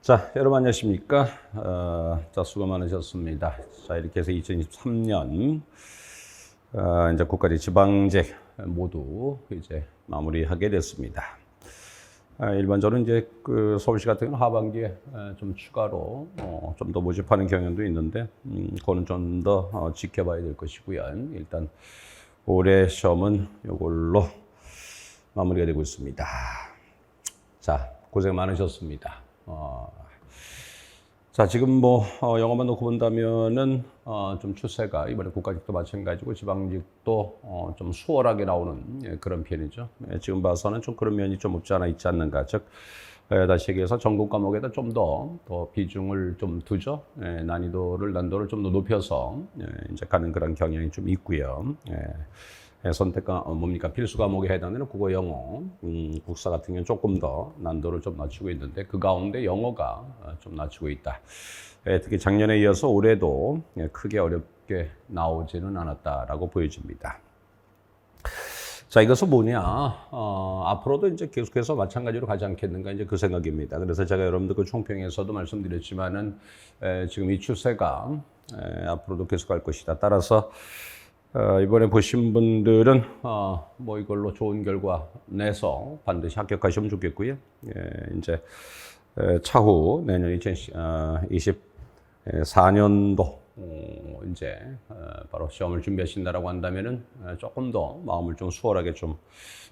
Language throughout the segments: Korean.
자, 여러분 안녕하십니까? 자, 수고 많으셨습니다. 자, 이렇게 해서 2023년 이제 국가직 지방직 모두 이제 마무리하게 됐습니다. 일반적으로 이제 그 서울시 같은 경우는 하반기에 좀 추가로 좀 더 모집하는 경향도 있는데, 그거는 좀 더 지켜봐야 될 것이고요. 일단 올해 시험은 이걸로 마무리가 되고 있습니다. 자, 고생 많으셨습니다. 자, 지금 뭐 영어만 놓고 본다면은 좀 추세가 이번에 국가직도 마찬가지고 지방직도 좀 수월하게 나오는 그런 편이죠. 지금 봐서는 좀 그런 면이 좀 없지 않아 있지 않는가. 즉 다시 얘기해서 전공 과목에다 좀 더 비중을 좀 두죠. 난이도를 좀 더 높여서 이제 가는 그런 경향이 좀 있고요. 선택과 뭡니까 필수 과목에 해당되는 국어, 영어, 국사 같은 경우는 조금 더 난도를 좀 낮추고 있는데 그 가운데 영어가 좀 낮추고 있다. 특히 작년에 이어서 올해도 크게 어렵게 나오지는 않았다라고 보여집니다. 자, 이것은 뭐냐? 앞으로도 이제 계속해서 마찬가지로 가지 않겠는가 이제 그 생각입니다. 그래서 제가 여러분들 그 총평에서도 말씀드렸지만은 지금 이 추세가 앞으로도 계속 갈 것이다. 따라서 이번에 보신 분들은 뭐 이걸로 좋은 결과 내서 반드시 합격하시면 좋겠고요. 이제 차후 내년 2024년도 이제 바로 시험을 준비하신다라고 한다면은 조금 더 마음을 좀 수월하게 좀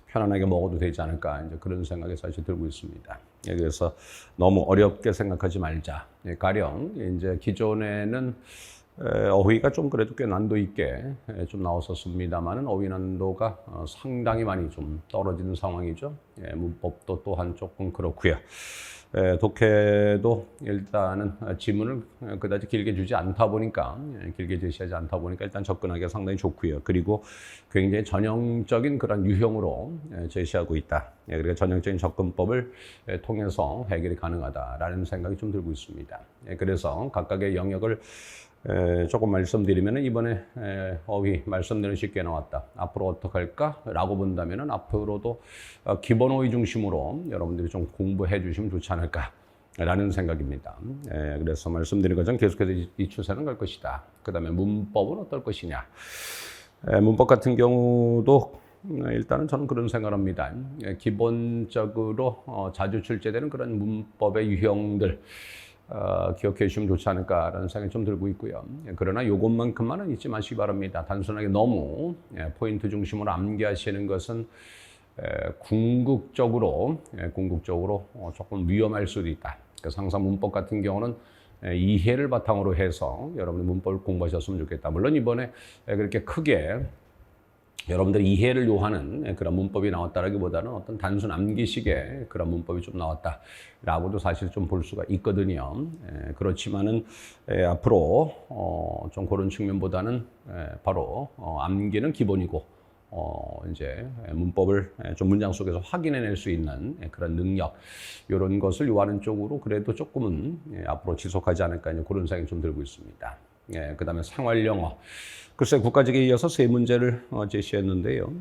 편안하게 먹어도 되지 않을까 이제 그런 생각이 사실 들고 있습니다. 그래서 너무 어렵게 생각하지 말자. 가령 이제 기존에는 어휘가 좀 그래도 꽤 난도 있게 좀 나왔었습니다만은 어휘 난도가 상당히 많이 좀 떨어지는 상황이죠. 문법도 또한 조금 그렇고요. 독해도 일단은 지문을 그다지 길게 주지 않다 보니까 길게 제시하지 않다 보니까 일단 접근하기가 상당히 좋고요. 그리고 굉장히 전형적인 그런 유형으로 제시하고 있다. 그러니까 전형적인 접근법을 통해서 해결이 가능하다라는 생각이 좀 들고 있습니다. 그래서 각각의 영역을 조금 말씀드리면 이번에 어휘 말씀대로 쉽게 나왔다. 앞으로 어떻게 할까? 라고 본다면 앞으로도 기본 어휘 중심으로 여러분들이 좀 공부해 주시면 좋지 않을까 라는 생각입니다. 그래서 말씀드린 것처럼 계속해서 이 추세는 갈 것이다. 그 다음에 문법은 어떨 것이냐. 문법 같은 경우도 일단은 저는 그런 생각을 합니다. 기본적으로 자주 출제되는 그런 문법의 유형들 기억해 주시면 좋지 않을까라는 생각이 좀 들고 있고요. 그러나 이것만큼만은 잊지 마시기 바랍니다. 단순하게 너무 포인트 중심으로 암기하시는 것은 궁극적으로 조금 위험할 수도 있다. 그래서 항상 문법 같은 경우는 이해를 바탕으로 해서 여러분이 문법을 공부하셨으면 좋겠다. 물론 이번에 그렇게 크게 여러분들 이해를 요하는 그런 문법이 나왔다라기보다는 어떤 단순 암기식의 그런 문법이 좀 나왔다라고도 사실 좀 볼 수가 있거든요. 그렇지만은 앞으로 좀 그런 측면보다는 바로 암기는 기본이고 이제 문법을 좀 문장 속에서 확인해낼 수 있는 그런 능력 이런 것을 요하는 쪽으로 그래도 조금은 앞으로 지속하지 않을까 이제 그런 생각이 좀 들고 있습니다. 그다음에 생활 영어. 글쎄 국가직에 이어서 세 문제를 제시했는데요.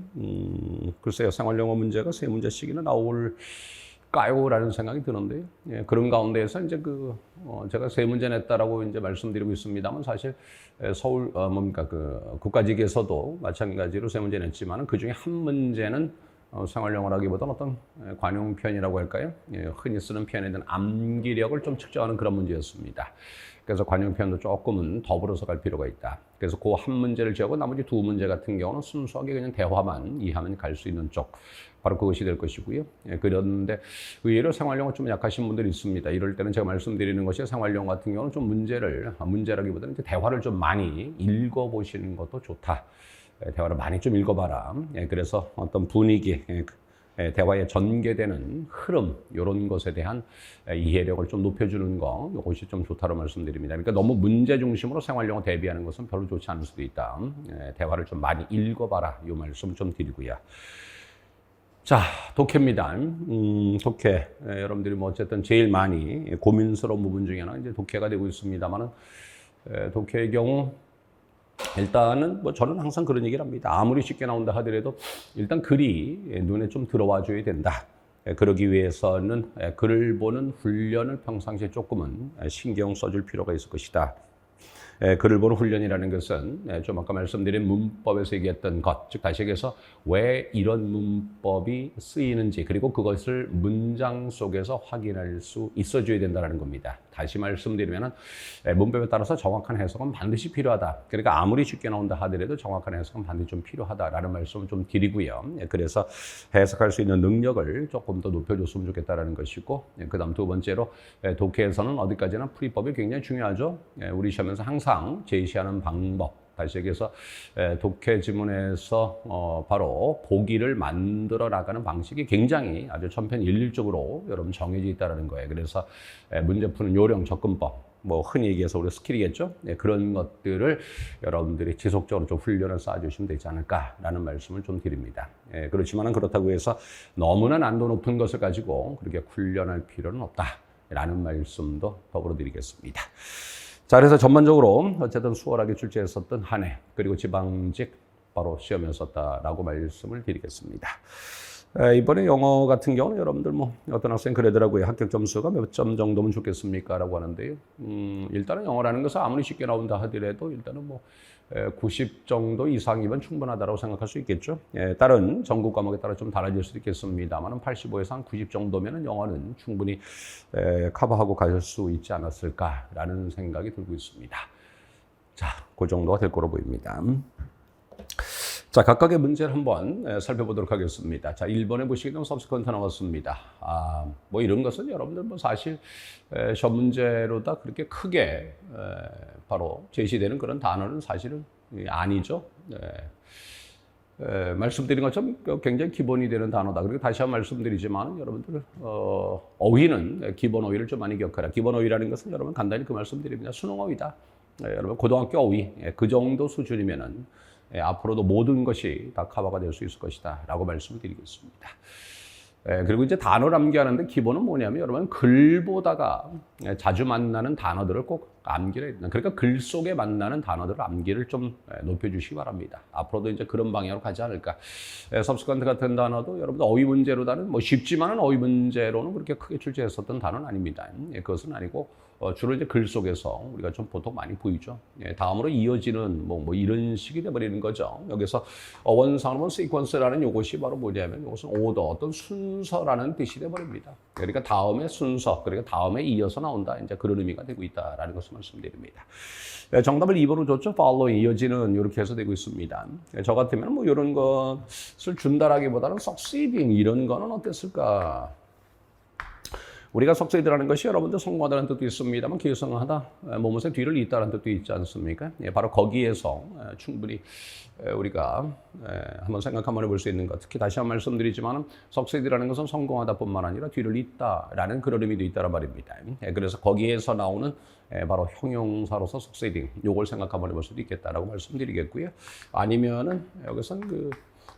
글쎄요 생활 영어 문제가 세 문제씩이나 나올까요? 라는 생각이 드는데요. 그런 가운데에서 이제 제가 세 문제 냈다라고 이제 말씀드리고 있습니다만 사실 서울 그 국가직에서도 마찬가지로 세 문제 냈지만은 그 중에 한 문제는 생활 영어라기보다는 어떤 관용편이라고 할까요? 흔히 쓰는 표현에 대한 암기력을 좀 측정하는 그런 문제였습니다. 그래서 관용편도 조금은 더불어서 갈 필요가 있다. 그래서 그 한 문제를 제하고 나머지 두 문제 같은 경우는 순수하게 그냥 대화만 이해하면 갈 수 있는 쪽. 바로 그것이 될 것이고요. 그런데 의외로 생활영어 좀 약하신 분들이 있습니다. 이럴 때는 제가 말씀드리는 것이 생활영어 같은 경우는 좀 문제라기보다는 이제 대화를 좀 많이 읽어보시는 것도 좋다. 대화를 많이 좀 읽어봐라. 그래서 어떤 분위기, 대화에 전개되는 흐름 이런 것에 대한 이해력을 좀 높여주는 거 이것이 좀 좋다고 말씀드립니다. 그러니까 너무 문제 중심으로 생활영어 대비하는 것은 별로 좋지 않을 수도 있다. 대화를 좀 많이 읽어봐라 이 말씀 좀 드리고요. 자, 독해입니다. 독해. 여러분들이 뭐 어쨌든 제일 많이 고민스러운 부분 중에 하나가 이제 독해가 되고 있습니다만은 독해의 경우 일단은 뭐 저는 항상 그런 얘기를 합니다. 아무리 쉽게 나온다 하더라도 일단 글이 눈에 좀 들어와 줘야 된다. 그러기 위해서는 글을 보는 훈련을 평상시에 조금은 신경 써줄 필요가 있을 것이다. 글을 보는 훈련이라는 것은 좀 아까 말씀드린 문법에서 얘기했던 것, 즉 다시 얘기해서 왜 이런 문법이 쓰이는지 그리고 그것을 문장 속에서 확인할 수 있어줘야 된다는 겁니다. 다시 말씀드리면 문법에 따라서 정확한 해석은 반드시 필요하다. 그러니까 아무리 쉽게 나온다 하더라도 정확한 해석은 반드시 좀 필요하다라는 말씀을 좀 드리고요. 그래서 해석할 수 있는 능력을 조금 더 높여줬으면 좋겠다라는 것이고, 그 다음 두 번째로 독해에서는 어디까지나 풀이법이 굉장히 중요하죠. 우리 시험에서 항상 제시하는 방법, 다시 얘기해서 독해 지문에서 바로 보기를 만들어 나가는 방식이 굉장히 아주 천편일률적으로 여러분 정해져 있다는 거예요. 그래서 문제 푸는 요령, 접근법, 뭐 흔히 얘기해서 우리 스킬이겠죠. 그런 것들을 여러분들이 지속적으로 좀 훈련을 쌓아주시면 되지 않을까라는 말씀을 좀 드립니다. 그렇지만은 그렇다고 해서 너무나 난도 높은 것을 가지고 그렇게 훈련할 필요는 없다라는 말씀도 더불어 드리겠습니다. 자, 그래서 전반적으로 어쨌든 수월하게 출제했었던 한 해, 그리고 지방직 바로 시험이었었다라고 말씀을 드리겠습니다. 이번에 영어 같은 경우는 여러분들 뭐 어떤 학생 그러더라고요. 합격 점수가 몇 점 정도면 좋겠습니까? 라고 하는데요. 일단은 영어라는 것은 아무리 쉽게 나온다 하더라도 일단은 뭐 90 정도 이상이면 충분하다고 생각할 수 있겠죠. 다른 전국 과목에 따라 좀 달라질 수도 있겠습니다만 85에서 한 90 정도면 영어는 충분히 커버하고 갈 수 있지 않았을까라는 생각이 들고 있습니다. 자, 그 정도가 될 거로 보입니다. 자, 각각의 문제를 한번 살펴보도록 하겠습니다. 자, 1번에 보시면 subsequent 나왔습니다. 뭐 이런 것은 여러분들 뭐 사실 시험 문제로 다 그렇게 크게 바로 제시되는 그런 단어는 사실은 아니죠. 말씀드린 것처럼 굉장히 기본이 되는 단어다. 그리고 다시 한번 말씀드리지만 여러분들 어휘는 기본 어휘를 좀 많이 기억하라. 기본 어휘라는 것은 여러분 간단히 그 말씀드립니다. 수능 어휘다. 여러분 고등학교 어휘 그 정도 수준이면은 앞으로도 모든 것이 다 커버가 될 수 있을 것이다 라고 말씀을 드리겠습니다. 그리고 이제 단어를 암기하는데 기본은 뭐냐면 여러분 글 보다가 자주 만나는 단어들을 꼭 암기를 해야 된다. 그러니까 글 속에 만나는 단어들을 암기를 좀 높여주시기 바랍니다. 앞으로도 이제 그런 방향으로 가지 않을까. subsequent 같은 단어도 여러분들 어휘 문제로다는 뭐 쉽지만은 어휘 문제로는 그렇게 크게 출제했었던 단어는 아닙니다. 그것은 아니고 주로 이제 글 속에서 우리가 좀 보통 많이 보이죠. 다음으로 이어지는 뭐 이런 식이 돼버리는 거죠. 여기서 원상으로 시퀀스라는 이것이 바로 뭐냐면 이것은 오더, 어떤 순서라는 뜻이 돼버립니다. 그러니까 다음에 순서, 그러니까 다음에 이어서 나온다. 이제 그런 의미가 되고 있다라는 것을 말씀드립니다. 정답을 2번으로 줬죠. following, 이어지는 이렇게 해서 되고 있습니다. 저 같으면 뭐 이런 것을 준다라기보다는 succeeding 이런 거는 어땠을까? 우리가 succeed라는 것이 여러분들 성공하다는 뜻도 있습니다만 기성하다, 무엇의 뒤를 잇다라는 뜻도 있지 않습니까? 바로 거기에서 충분히 우리가 한번 생각 한번 해볼 수 있는 것. 특히 다시 한번 말씀드리지만 succeed라는 것은 성공하다 뿐만 아니라 뒤를 잇다라는 그런 의미도 있다는 말입니다. 그래서 거기에서 나오는 바로 형용사로서 succeeding, 요걸 생각 한번 해볼 수도 있겠다라고 말씀드리겠고요. 아니면은 여기서는 그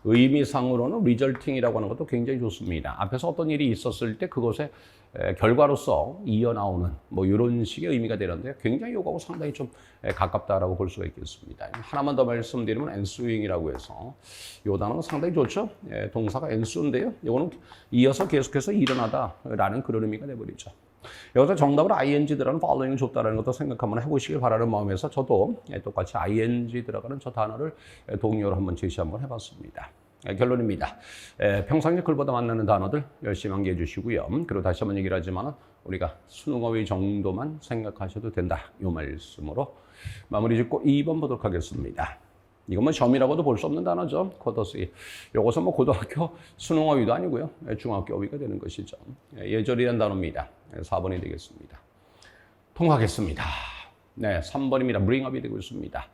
의미상으로는 resulting이라고 하는 것도 굉장히 좋습니다. 앞에서 어떤 일이 있었을 때 그것의 결과로서 이어나오는 뭐 이런 식의 의미가 되는데 굉장히 요거하고 상당히 좀 가깝다라고 볼 수가 있겠습니다. 하나만 더 말씀드리면 ensuing이라고 해서 요 단어는 상당히 좋죠. 동사가 ensu인데요. 요거는 이어서 계속해서 일어나다라는 그런 의미가 돼버리죠. 여기서 정답으로 ing 들어가는 following을 줬다는 것도 생각 한번 해보시길 바라는 마음에서 저도 똑같이 ing 들어가는 저 단어를 동의어로 한번 제시 한번 해봤습니다. 결론입니다. 평상시 글보다 만나는 단어들 열심히 암기해 주시고요. 그리고 다시 한번 얘기를 하지만 우리가 수능 어휘 정도만 생각하셔도 된다. 이 말씀으로 마무리 짓고 2번 보도록 하겠습니다. 이건 뭐 점이라고도 볼 수 없는 단어죠. 쿼터스. 이것은 뭐 고등학교 수능 어휘도 아니고요. 중학교 어휘가 되는 것이죠. 예절이라는 단어입니다. 4번이 되겠습니다. 통과하겠습니다. 네, 3번입니다. bring up이 되고 있습니다.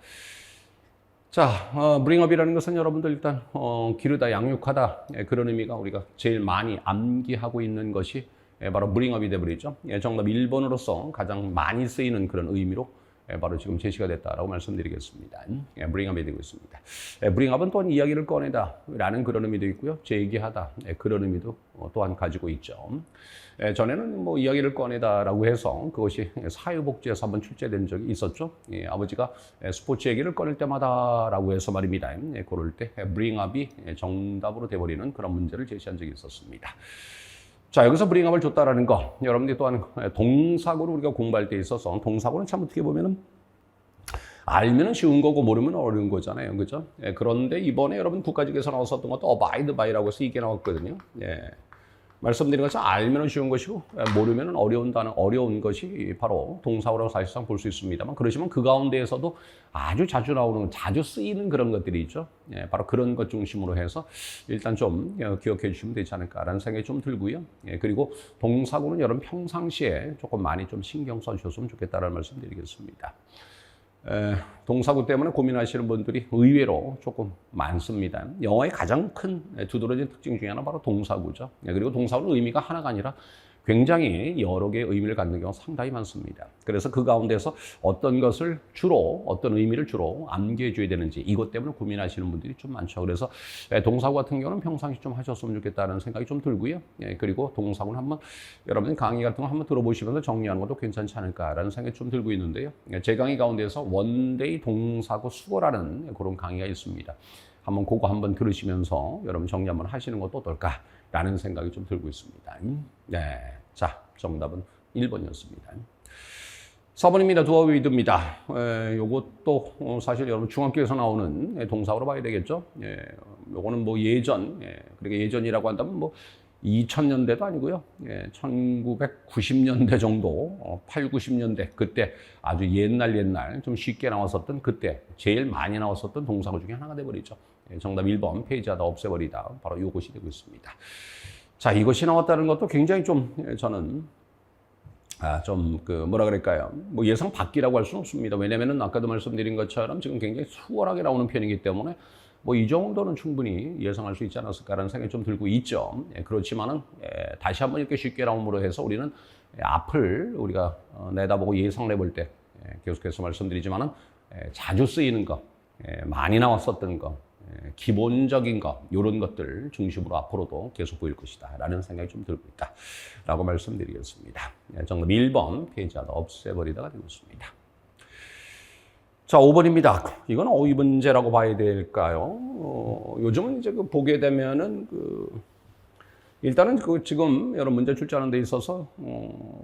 자, bring up이라는 것은 여러분들 일단 기르다, 양육하다 그런 의미가 우리가 제일 많이 암기하고 있는 것이 바로 bring up이 되어버리죠. 정답 1번으로서 가장 많이 쓰이는 그런 의미로 바로 지금 제시가 됐다라고 말씀드리겠습니다. bring up이 되고 있습니다. bring up은 또한 이야기를 꺼내다 라는 그런 의미도 있고요. 제기하다 그런 의미도 또한 가지고 있죠. 전에는 뭐 이야기를 꺼내다라고 해서 그것이 사회복지에서 한번 출제된 적이 있었죠. 아버지가 스포츠 얘기를 꺼낼 때마다라고 해서 말입니다. 그럴 때 bring up이 정답으로 돼버리는 그런 문제를 제시한 적이 있었습니다. 자, 여기서 브링업을 줬다라는 거. 여러분들이 또한 동사구를 우리가 공부할 때 있어서 동사구는 참 어떻게 보면은 알면은 쉬운 거고 모르면 어려운 거잖아요. 그죠? 예, 그런데 이번에 여러분 국가직에서 나왔었던 것도 abide by라고 해서 이게 나왔거든요. 예. 말씀드린 것처럼 알면은 쉬운 것이고 모르면은 어려운 것이 바로 동사구라고 사실상 볼 수 있습니다만, 그렇지만 그 가운데에서도 아주 자주 나오는, 자주 쓰이는 그런 것들이 있죠. 예, 바로 그런 것 중심으로 해서 일단 좀 기억해 주시면 되지 않을까라는 생각이 좀 들고요. 예, 그리고 동사구는 여러분 평상시에 조금 많이 좀 신경 써주셨으면 좋겠다는 말씀 드리겠습니다. 동사구 때문에 고민하시는 분들이 의외로 조금 많습니다. 영어의 가장 큰 두드러진 특징 중에 하나 바로 동사구죠. 그리고 동사구는 의미가 하나가 아니라 굉장히 여러 개의 의미를 갖는 경우가 상당히 많습니다. 그래서 그 가운데서 어떤 의미를 주로 암기해 줘야 되는지 이것 때문에 고민하시는 분들이 좀 많죠. 그래서 동사구 같은 경우는 평상시 좀 하셨으면 좋겠다는 생각이 좀 들고요. 그리고 동사구는 한번 여러분 강의 같은 거 한번 들어보시면서 정리하는 것도 괜찮지 않을까라는 생각이 좀 들고 있는데요. 제 강의 가운데서 원데이 동사구 수거라는 그런 강의가 있습니다. 한번 그거 한번 들으시면서 여러분 정리 한번 하시는 것도 어떨까라는 생각이 좀 들고 있습니다. 네. 자, 정답은 1번이었습니다. 4번입니다. 두어 위드입니다. 요것도 사실 여러분 중학교에서 나오는 동사구로 봐야 되겠죠. 요거는 뭐 그러니까 예전이라고 한다면 뭐 2000년대도 아니고요. 1990년대 정도, 8, 90년대 그때 아주 옛날 좀 쉽게 나왔었던 그때 제일 많이 나왔었던 동사구 중에 하나가 돼버리죠. 정답 1번 페이지하다 없애버리다. 바로 이것이 되고 있습니다. 자, 이것이 나왔다는 것도 굉장히 좀 저는 뭐라 그럴까요? 뭐 예상 밖이라고 할 수는 없습니다. 왜냐면은 아까도 말씀드린 것처럼 지금 굉장히 수월하게 나오는 편이기 때문에 뭐 이 정도는 충분히 예상할 수 있지 않았을까라는 생각이 좀 들고 있죠. 그렇지만은 다시 한번 이렇게 쉽게 나옴으로 해서 우리는 앞을 우리가 내다보고 예상을 해볼 때 계속해서 말씀드리지만은 자주 쓰이는 거, 많이 나왔었던 거, 기본적인 것, 이런 것들 중심으로 앞으로도 계속 보일 것이다 라는 생각이 좀 들고 있다 라고 말씀드리겠습니다. 정답 1번 페이지 하나 없애버리다가 되고 있습니다. 자, 5번입니다. 이건 어휘 문제라고 봐야 될까요? 요즘은 이제 보게 되면은 일단은 지금 여러 문제 출제하는 데 있어서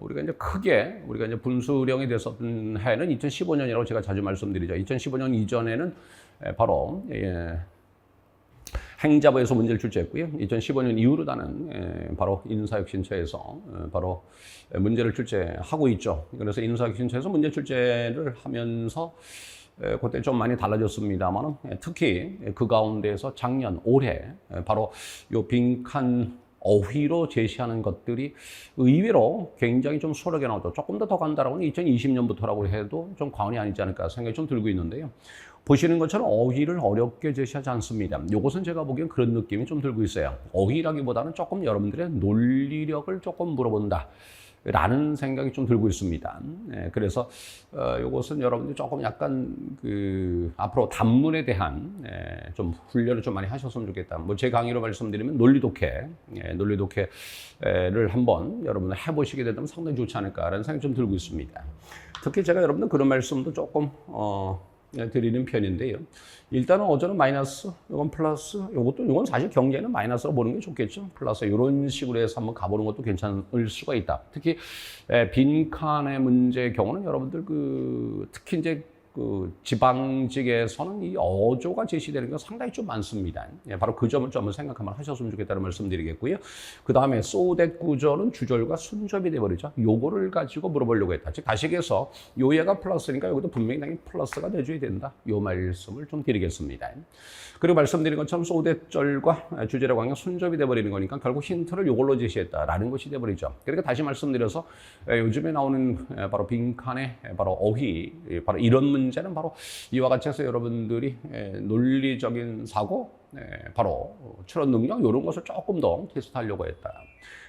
우리가 이제 분수령이 됐었던 해는 2015년이라고 제가 자주 말씀드리죠. 2015년 이전에는 바로 행자부에서 문제를 출제했고요. 2015년 이후로 나는 바로 인사혁신처에서 바로 문제를 출제하고 있죠. 그래서 인사혁신처에서 문제 출제를 하면서 그때 좀 많이 달라졌습니다만, 특히 그 가운데에서 올해 바로 요 빈칸 어휘로 제시하는 것들이 의외로 굉장히 좀 수월하게 나오죠. 조금 더 간다라고 하면 2020년부터라고 해도 좀 과언이 아니지 않을까 생각이 좀 들고 있는데요. 보시는 것처럼 어휘를 어렵게 제시하지 않습니다. 이것은 제가 보기엔 그런 느낌이 좀 들고 있어요. 어휘라기보다는 조금 여러분들의 논리력을 조금 물어본다 라는 생각이 좀 들고 있습니다. 그래서 이것은 여러분들이 조금 약간 앞으로 단문에 대한 좀 훈련을 좀 많이 하셨으면 좋겠다. 뭐 제 강의로 말씀드리면 논리독해를 한번 여러분들 해보시게 된다면 상당히 좋지 않을까라는 생각이 좀 들고 있습니다. 특히 제가 여러분들 그런 말씀도 조금 드리는 편인데요. 일단은 어제는 마이너스, 이건 플러스, 이건 사실 경제는 마이너스로 보는 게 좋겠죠. 플러스 이런 식으로 해서 한번 가보는 것도 괜찮을 수가 있다. 특히 빈칸의 문제의 경우는 여러분들 특히 이제 지방직에서는 이 어조가 제시되는 게 상당히 좀 많습니다. 바로 그 점을 좀 한번 생각 한번 하셨으면 좋겠다는 말씀 드리겠고요. 그 다음에 so that 구절은 주절과 순접이 돼버리죠. 요거를 가지고 물어보려고 했다. 즉, 다시해서 요얘가 플러스니까 여기도 분명히 당연히 플러스가 돼줘야 된다. 요 말씀을 좀 드리겠습니다. 그리고 말씀드린 것처럼 so that 절과 주절의 관계가 순접이 돼버리는 거니까 결국 힌트를 요걸로 제시했다라는 것이 돼버리죠. 그러니까 다시 말씀드려서 요즘에 나오는 바로 빈칸의 바로 어휘, 바로 이런 문제는 바로 이와 같이 해서 여러분들이 논리적인 사고, 바로 추론 능력 이런 것을 조금 더 테스트하려고 했다.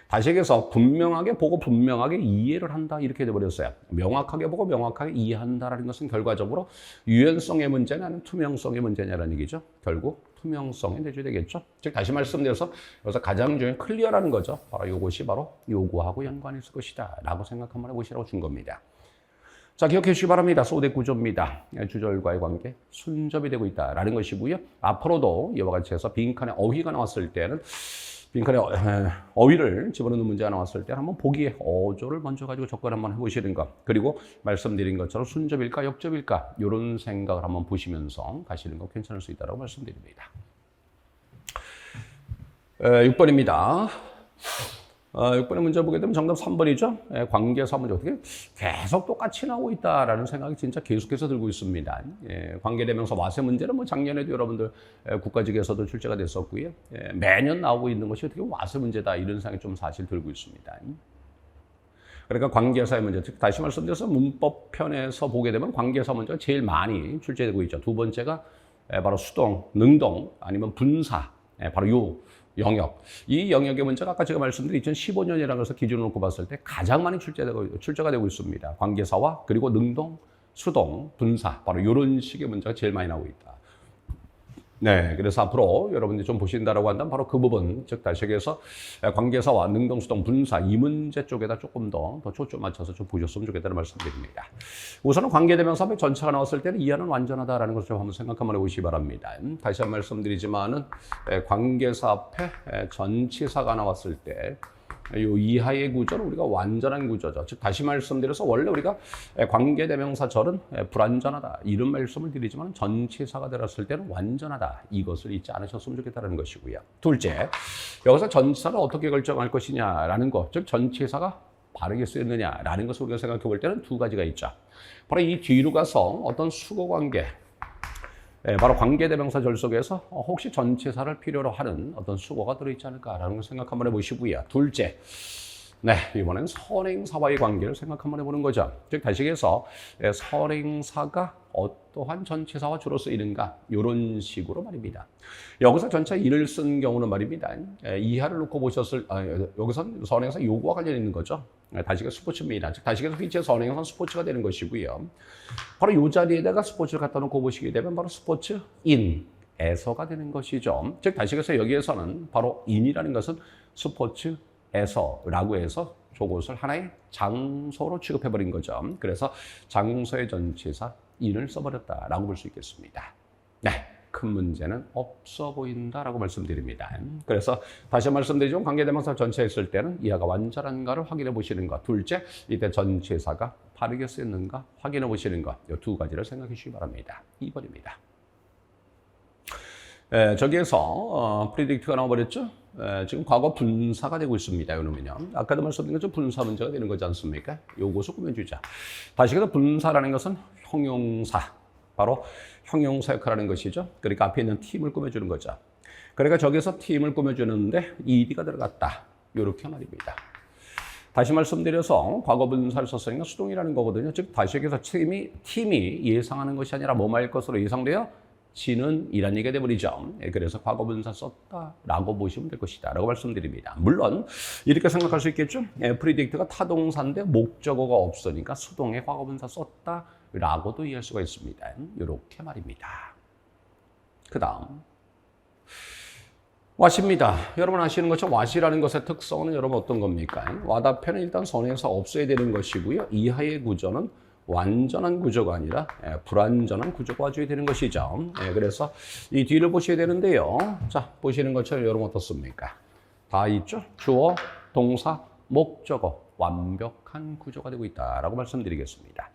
다시 얘기해서 분명하게 보고 분명하게 이해를 한다 이렇게 돼버렸어요. 명확하게 보고 명확하게 이해한다라는 것은 결과적으로 유연성의 문제냐 아니면 투명성의 문제냐라는 얘기죠. 결국 투명성에 내줘야 되겠죠. 즉 다시 말씀드려서 여기서 가장 중요한 클리어라는 거죠. 바로 이것이 바로 요구하고 연관이 있을 것이다 라고 생각 한번 해보시라고 준 겁니다. 자, 기억해 주시기 바랍니다. 소대 구조입니다. 주절과의 관계, 순접이 되고 있다라는 것이고요. 앞으로도 이와 같이 해서 빈칸에 어휘가 나왔을 때는 빈칸에 어휘를 집어넣는 문제가 나왔을 때 한번 보기에 어조를 먼저 가지고 접근 한번 해보시는 것. 그리고 말씀드린 것처럼 순접일까 역접일까 이런 생각을 한번 보시면서 가시는 거 괜찮을 수 있다고 말씀드립니다. 6번입니다. 6번의 문제 보게 되면 정답 3번이죠. 관계사 문제 어떻게 계속 똑같이 나오고 있다라는 생각이 진짜 계속해서 들고 있습니다. 관계대명사 와세 문제는 뭐 작년에도 여러분들 국가직에서도 출제가 됐었고요. 매년 나오고 있는 것이 어떻게 와세 문제다 이런 생각이 좀 사실 들고 있습니다. 그러니까 관계사의 문제, 즉 다시 말씀드려서 문법편에서 보게 되면 관계사 문제가 제일 많이 출제되고 있죠. 두 번째가 바로 수동, 능동 아니면 분사, 바로 요 영역. 이 영역의 문제가 아까 제가 말씀드린 2015년이라는 것을 기준으로 놓고 봤을 때 가장 많이 출제가 되고 있습니다. 관계사와 그리고 능동, 수동, 분사. 바로 이런 식의 문제가 제일 많이 나오고 있다. 네, 그래서 앞으로 여러분들이 좀 보신다라고 한다면 바로 그 부분, 즉 다시 얘기해서 관계사와 능동, 수동, 분사 이 문제 쪽에다 조금 더 초점 맞춰서 좀 보셨으면 좋겠다는 말씀드립니다. 우선은 관계대명사 앞에 전체가 나왔을 때는 이하는 완전하다라는 것을 좀 한번 생각 한번 해보시기 바랍니다. 다시 한번 말씀드리지만은 관계사 앞에 전치사가 나왔을 때 이 이하의 구조는 우리가 완전한 구조죠. 즉 다시 말씀드려서 원래 우리가 관계대명사절은 불완전하다 이런 말씀을 드리지만 전치사가 들었을 때는 완전하다 이것을 잊지 않으셨으면 좋겠다는 것이고요. 둘째, 여기서 전치사를 어떻게 결정할 것이냐라는 것, 즉 전치사가 바르게 쓰였느냐라는 것을 우리가 생각해 볼 때는 두 가지가 있죠. 바로 이 뒤로 가서 어떤 수거관계, 바로 관계대명사절 속에서 혹시 전치사를 필요로 하는 어떤 수거가 들어있지 않을까라는 걸 생각 한번 해보시고요. 둘째, 이번엔 선행사와의 관계를 생각 한번 해보는 거죠. 즉 다시 얘기해서 선행사가 어떠한 전치사와 주로 쓰이는가 이런 식으로 말입니다. 여기서 전체 이를 쓴 경우는 말입니다. 이하를 놓고 보셨을 여기선 선행사 요구와 관련이 있는 거죠. 다시 얘기해서 스포츠입니다. 즉 다시 얘기해서 휘체 선행사는 스포츠가 되는 것이고요. 바로 이 자리에다가 스포츠를 갖다 놓고 보시게 되면 바로 스포츠인에서가 되는 것이죠. 즉 다시 얘기해서 여기에서는 바로 인이라는 것은 스포츠에서라고 해서 저것을 하나의 장소로 취급해버린 거죠. 그래서 장소의 전치사 인을 써버렸다라고 볼 수 있겠습니다. 큰 문제는 없어 보인다라고 말씀드립니다. 그래서 다시 말씀드리지만 관계대명사 전체에 있을 때는 이하가 완전한가를 확인해 보시는 것. 둘째, 이때 전치사가 바르게 쓰였는가 확인해 보시는 것. 이 두 가지를 생각해 주시기 바랍니다. 2번입니다. 저기에서 프리딕트가 나와버렸죠. 지금 과거 분사가 되고 있습니다. 이러면요. 아까도 말씀드린 것처럼 분사 문제가 되는 거지 않습니까? 요것을 꾸며주자. 다시 해서 분사라는 것은 형용사. 바로 형용사 역할하는 것이죠. 그러니까 앞에 있는 팀을 꾸며주는 거죠. 그러니까 저기서 팀을 꾸며주는데 ed가 들어갔다. 이렇게 말입니다. 다시 말씀드려서 과거 분사를 썼으니까 수동이라는 거거든요. 즉 다시 얘기해서 팀이 예상하는 것이 아니라 뭐뭐할 것으로 예상되어 지는 이란 얘기가 되버리죠. 그래서 과거 분사 썼다라고 보시면 될 것이다 라고 말씀드립니다. 물론 이렇게 생각할 수 있겠죠. 프리딕트가 타동사인데 목적어가 없으니까 수동에 과거 분사 썼다라고도 이해할 수가 있습니다. 이렇게 말입니다. 그 다음 와시입니다. 여러분 아시는 것처럼 와시라는 것의 특성은 여러분 어떤 겁니까? 와답에는 일단 선에서 없어야 되는 것이고요. 이하의 구조는 완전한 구조가 아니라 불완전한 구조가 와줘야 되는 것이죠. 그래서 이 뒤를 보셔야 되는데요. 자, 보시는 것처럼 여러분 어떻습니까? 다 있죠? 주어, 동사, 목적어, 완벽한 구조가 되고 있다라고 말씀드리겠습니다.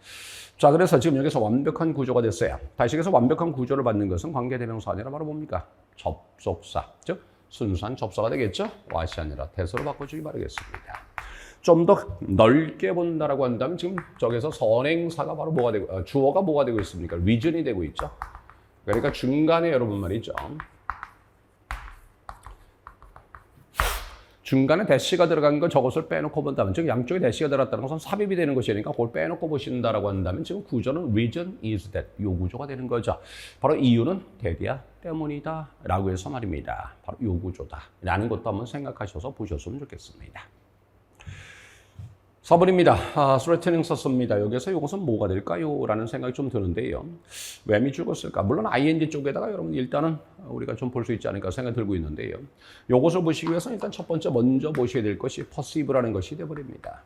자, 그래서 지금 여기서 완벽한 구조가 됐어요. 다시 해서 완벽한 구조를 받는 것은 관계대명사 아니라 바로 뭡니까? 접속사, 즉 순수한 접사가 되겠죠? 와시 아니라 대서로 바꿔주기 바라겠습니다. 좀 더 넓게 본다라고 한다면 지금 저기서 선행사가 바로 뭐가 되고 주어가 뭐가 되고 있습니까? 리즌이 되고 있죠. 그러니까 중간에 여러분 말이죠. 중간에 대시가 들어간 건 저것을 빼놓고 본다면 즉 양쪽에 대시가 들어갔다는 것은 삽입이 되는 것이니까 그걸 빼놓고 보신다라고 한다면 지금 구조는 reason is that 요 구조가 되는 거죠. 바로 이유는 대디야 때문이다 라고 해서 말입니다. 바로 요 구조다 라는 것도 한번 생각하셔서 보셨으면 좋겠습니다. 4번입니다. threatening 썼습니다. 여기서 이것은 뭐가 될까요? 라는 생각이 좀 드는데요. 왜 밑줄 긋을까? 물론 ing 쪽에다가 여러분 일단은 우리가 좀 볼 수 있지 않을까 생각이 들고 있는데요. 이것을 보시기 위해서 일단 첫 번째 먼저 보셔야 될 것이 perceive라는 것이 되어버립니다.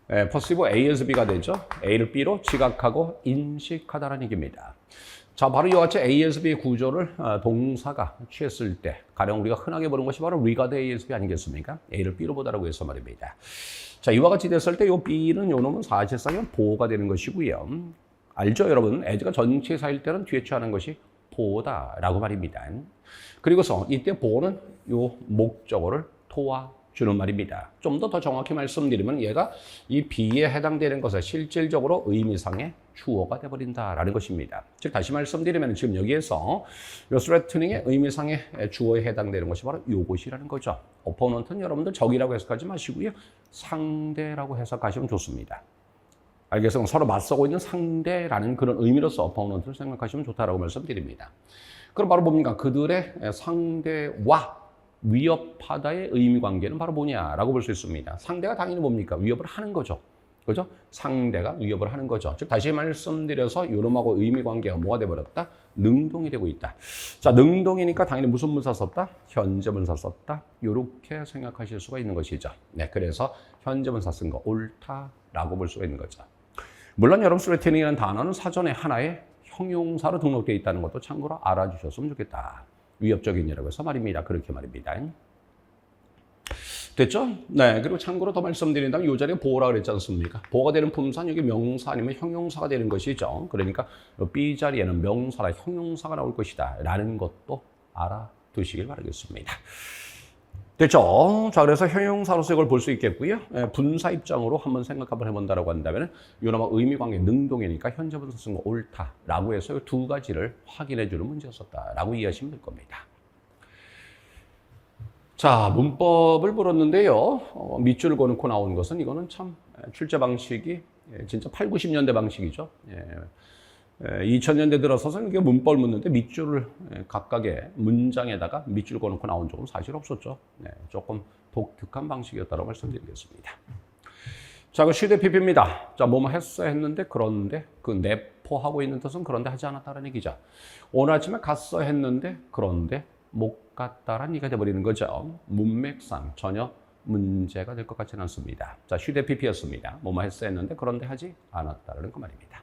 perceive A as B가 되죠. A를 B로 지각하고 인식하다라는 얘기입니다. 자, 바로 이와 같이 ASB 구조를 동사가 취했을 때 가령 우리가 흔하게 보는 것이 바로 regard ASB 아니겠습니까? A를 B로 보다라고 해서 말입니다. 자, 이와 같이 됐을 때 이 B는 요 놈은 사실상 보호가 되는 것이고요. 알죠, 여러분? as가 전치사일 때는 뒤에 취하는 것이 보호다라고 말입니다. 그리고서 이때 보호는 요 목적어를 도와주는 말입니다. 좀 더 정확히 말씀드리면 얘가 이 B에 해당되는 것은 실질적으로 의미상의 주어가 되어버린다라는 것입니다. 즉 다시 말씀드리면 지금 여기에서 요 threatening의 의미상의 주어에 해당되는 것이 바로 요것이라는 거죠. opponent는 여러분들 적이라고 해석하지 마시고요. 상대라고 해석하시면 좋습니다. 알겠습니다. 서로 맞서고 있는 상대라는 그런 의미로서 opponent를 생각하시면 좋다라고 말씀드립니다. 그럼 바로 뭡니까? 그들의 상대와 위협하다의 의미 관계는 바로 뭐냐라고 볼 수 있습니다. 상대가 당연히 뭡니까? 위협을 하는 거죠. 그죠? 상대가 위협을 하는 거죠. 즉 다시 말씀드려서 요놈하고 의미 관계가 뭐가 돼버렸다? 능동이 되고 있다. 자, 능동이니까 당연히 무슨 문사 썼다? 현재 문사 썼다. 요렇게 생각하실 수가 있는 것이죠. 네, 그래서 현재 문사 쓴 거 옳다라고 볼 수가 있는 거죠. 물론 여러분 threatening이라는 단어는 사전에 하나의 형용사로 등록되어 있다는 것도 참고로 알아주셨으면 좋겠다. 위협적인이라고 해서 말입니다. 그렇게 말입니다. 됐죠? 네. 그리고 참고로 더 말씀드린다면 이 자리에 보호라 그랬지 않습니까? 보호가 되는 품사는 여기 명사 아니면 형용사가 되는 것이죠. 그러니까 B 자리에는 명사나 형용사가 나올 것이다. 라는 것도 알아두시길 바라겠습니다. 됐죠? 자, 그래서 형용사로서 이걸 볼 수 있겠고요. 분사 입장으로 한번 생각 한번 해본다라고 한다면 요놈의 의미관계 능동이니까 현재 분사 쓴 거 옳다라고 해서 이 두 가지를 확인해주는 문제였었다라고 이해하시면 될 겁니다. 자, 문법을 물었는데요. 밑줄을 그어놓고 나온 것은 이거는 참 출제 방식이 진짜 8, 90년대 방식이죠. 2000년대 들어서서는 이게 문법을 묻는데 밑줄을 각각의 문장에다가 밑줄 그어놓고 나온 적은 사실 없었죠. 네, 조금 독특한 방식이었다고 말씀드리겠습니다. 자, 그 시대 PP입니다. 자, 뭐뭐 했어야 했는데 그런데 그 내포하고 있는 뜻은 그런데 하지 않았다라는 얘기죠. 오늘 아침에 갔어야 했는데 그런데 못 갔다라는 얘기가 돼버리는 거죠. 문맥상 전혀 문제가 될 것 같지는 않습니다. 자, 휴대 PP였습니다. 뭐뭐 했어야 했는데 그런데 하지 않았다라는 그 말입니다.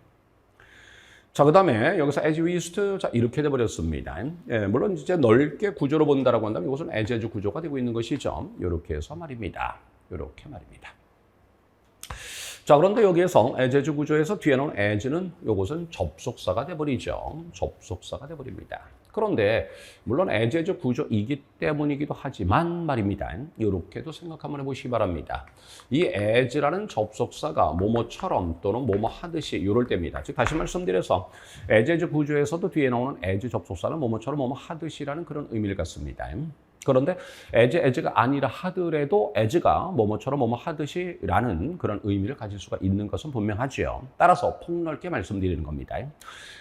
자, 그 다음에 여기서 as we used to, 자, 이렇게 돼버렸습니다. 예, 물론 이제 넓게 구조로 본다라고 한다면 이것은 as 구조가 되고 있는 것이죠. 이렇게 해서 말입니다. 이렇게 말입니다. 자, 그런데 여기에서 as 구조에서 뒤에 나온 as는 이것은 접속사가 돼버리죠. 접속사가 돼버립니다. 그런데 물론 as 구조이기 때문이기도 하지만 말입니다. 이렇게도 생각 한번 해보시기 바랍니다. 이 as라는 접속사가 뭐뭐처럼 또는 뭐뭐 하듯이 이럴 때입니다. 즉 다시 말씀드려서 as 구조에서도 뒤에 나오는 as 접속사는 뭐뭐처럼 뭐뭐 하듯이라는 그런 의미를 갖습니다. 그런데 as가 아니라 하더라도 as가 뭐뭐처럼 뭐뭐 하듯이라는 그런 의미를 가질 수가 있는 것은 분명하죠. 따라서 폭넓게 말씀드리는 겁니다.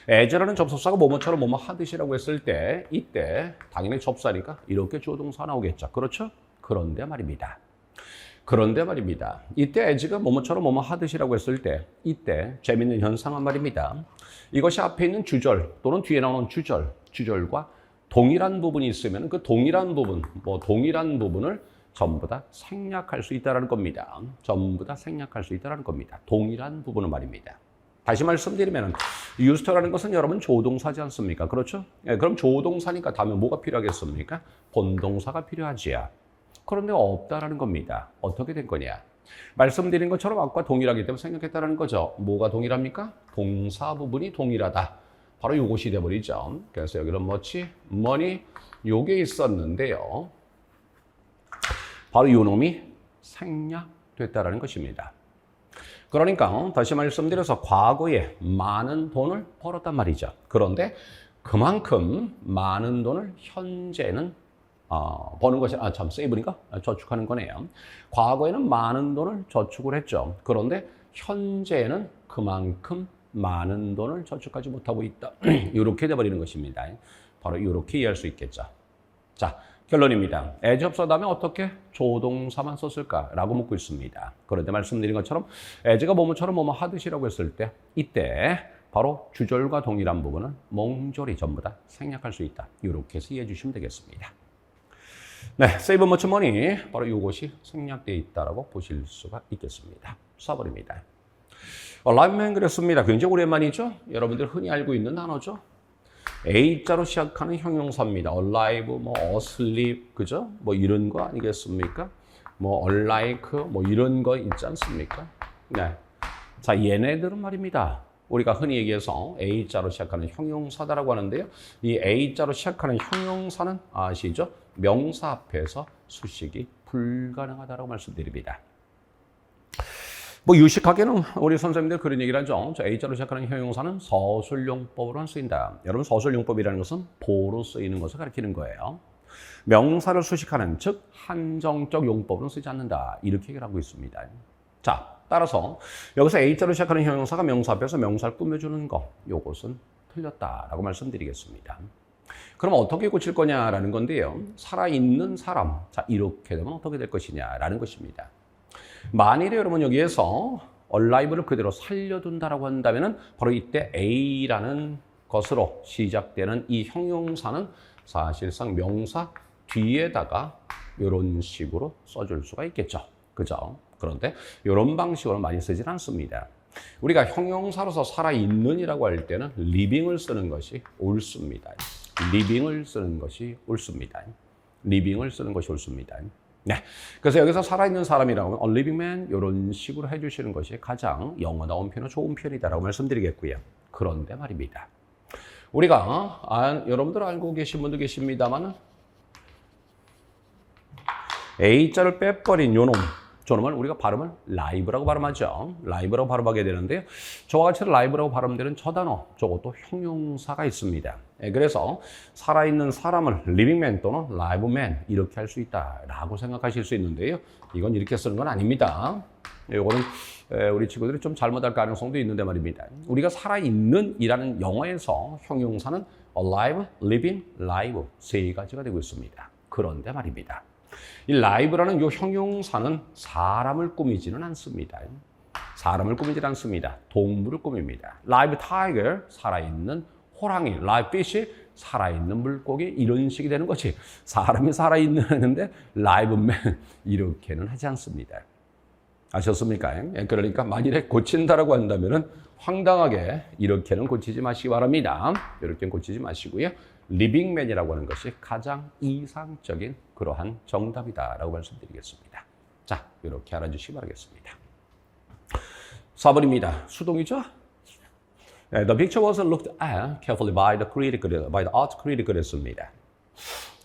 as라는 접속사가 뭐뭐처럼 뭐뭐 하듯이라고 했을 때 이때 당연히 접사니까 이렇게 주어동사 나오겠죠. 그렇죠? 그런데 말입니다. 이때 as가 뭐뭐처럼 뭐뭐 하듯이라고 했을 때 이때 재밌는 현상은 말입니다. 이것이 앞에 있는 주절 또는 뒤에 나오는 주절과 동일한 부분이 있으면 그 동일한 부분을 전부 다 생략할 수 있다는 겁니다. 동일한 부분은 말입니다. 다시 말씀드리면 used라는 것은 여러분 조동사지 않습니까? 그렇죠? 예, 그럼 조동사니까 다음에 뭐가 필요하겠습니까? 본동사가 필요하지요. 그런데 없다라는 겁니다. 어떻게 된 거냐? 말씀드린 것처럼 아까 동일하기 때문에 생략했다는 거죠. 뭐가 동일합니까? 동사 부분이 동일하다. 바로 이것이 돼버리죠. 그래서 여기는 뭐지? money 요게 있었는데요. 바로 요 놈이 생략됐다라는 것입니다. 그러니까 다시 말씀드려서 과거에 많은 돈을 벌었단 말이죠. 그런데 그만큼 많은 돈을 현재는 버는 것이 세이브니까 저축하는 거네요. 과거에는 많은 돈을 저축을 했죠. 그런데 현재는 그만큼 많은 돈을 저축하지 못하고 있다. 이렇게 돼버리는 것입니다. 바로 이렇게 이해할 수 있겠죠. 자, 결론입니다. as 접사 다음에 어떻게 조동사만 썼을까라고 묻고 있습니다. 그런데 말씀드린 것처럼 as가 뭐뭐처럼 뭐뭐 하듯이라고 했을 때 이때 바로 주절과 동일한 부분은 몽졸이 전부 다 생략할 수 있다. 이렇게 해서 이해해 주시면 되겠습니다. 네, save much money 바로 이것이 생략되어 있다라고 보실 수가 있겠습니다. 써버립니다. 라인맨 그랬습니다. 굉장히 오랜만이죠? 여러분들 흔히 알고 있는 단어죠? A자로 시작하는 형용사입니다. alive, 뭐 asleep, 그죠? 뭐 이런 거 아니겠습니까? 뭐 alike, 뭐 이런 거 있지 않습니까? 네. 자, 얘네들은 말입니다. 우리가 흔히 얘기해서 A자로 시작하는 형용사다라고 하는데요. 이 A자로 시작하는 형용사는 아시죠? 명사 앞에서 수식이 불가능하다고 말씀드립니다. 뭐 유식하게는 우리 선생님들 그런 얘기를 하죠. A자로 시작하는 형용사는 서술용법으로만 쓰인다. 여러분 서술용법이라는 것은 보로 쓰이는 것을 가리키는 거예요. 명사를 수식하는 즉 한정적 용법으로는 쓰지 않는다. 이렇게 얘기를 하고 있습니다. 자, 따라서 여기서 A자로 시작하는 형용사가 명사 앞에서 명사를 꾸며주는 거, 요것은 틀렸다라고 말씀드리겠습니다. 그럼 어떻게 고칠 거냐라는 건데요. 살아있는 사람, 자 이렇게 되면 어떻게 될 것이냐라는 것입니다. 만일에 여러분 여기에서 alive를 그대로 살려둔다라고 한다면은 바로 이때 A라는 것으로 시작되는 이 형용사는 사실상 명사 뒤에다가 이런 식으로 써줄 수가 있겠죠. 그죠? 그런데 이런 방식으로 많이 쓰진 않습니다. 우리가 형용사로서 살아있는이라고 할 때는 living을 쓰는 것이 옳습니다. living을 쓰는 것이 옳습니다. living을 쓰는 것이 옳습니다. 네. 그래서 여기서 살아있는 사람이라고 하면 a living man 이런 식으로 해주시는 것이 가장 영어다운 표현, 좋은 표현이다라고 말씀드리겠고요. 그런데 말입니다. 우리가 여러분들 알고 계신 분도 계십니다만 A자를 빼버린 요놈, 저놈을 우리가 발음을 live라고 발음하죠. live라고 발음하게 되는데요. 저와 같이 live라고 발음되는 저 단어, 저것도 형용사가 있습니다. 그래서 살아있는 사람을 living man 또는 live man 이렇게 할 수 있다라고 생각하실 수 있는데요. 이건 이렇게 쓰는 건 아닙니다. 이거는 우리 친구들이 좀 잘못할 가능성도 있는데 말입니다. 우리가 살아있는 이라는 영어에서 형용사는 alive, living, live 세 가지가 되고 있습니다. 그런데 말입니다. 이 live라는 이 형용사는 사람을 꾸미지는 않습니다. 사람을 꾸미지 않습니다. 동물을 꾸밉니다. live tiger, 살아있는 호랑이, live fish, 살아있는 물고기 이런 식이 되는 거지. 사람이 살아있는데 live man 이렇게는 하지 않습니다. 아셨습니까? 그러니까 만일에 고친다라고 한다면은 황당하게 이렇게는 고치지 마시기 바랍니다. 이렇게는 고치지 마시고요. living man이라고 하는 것이 가장 이상적인 그러한 정답이다라고 말씀드리겠습니다. 자, 이렇게 알아주시기 바라겠습니다. 4번입니다. 수동이죠? The picture was looked at carefully by the art critic 그랬습니다.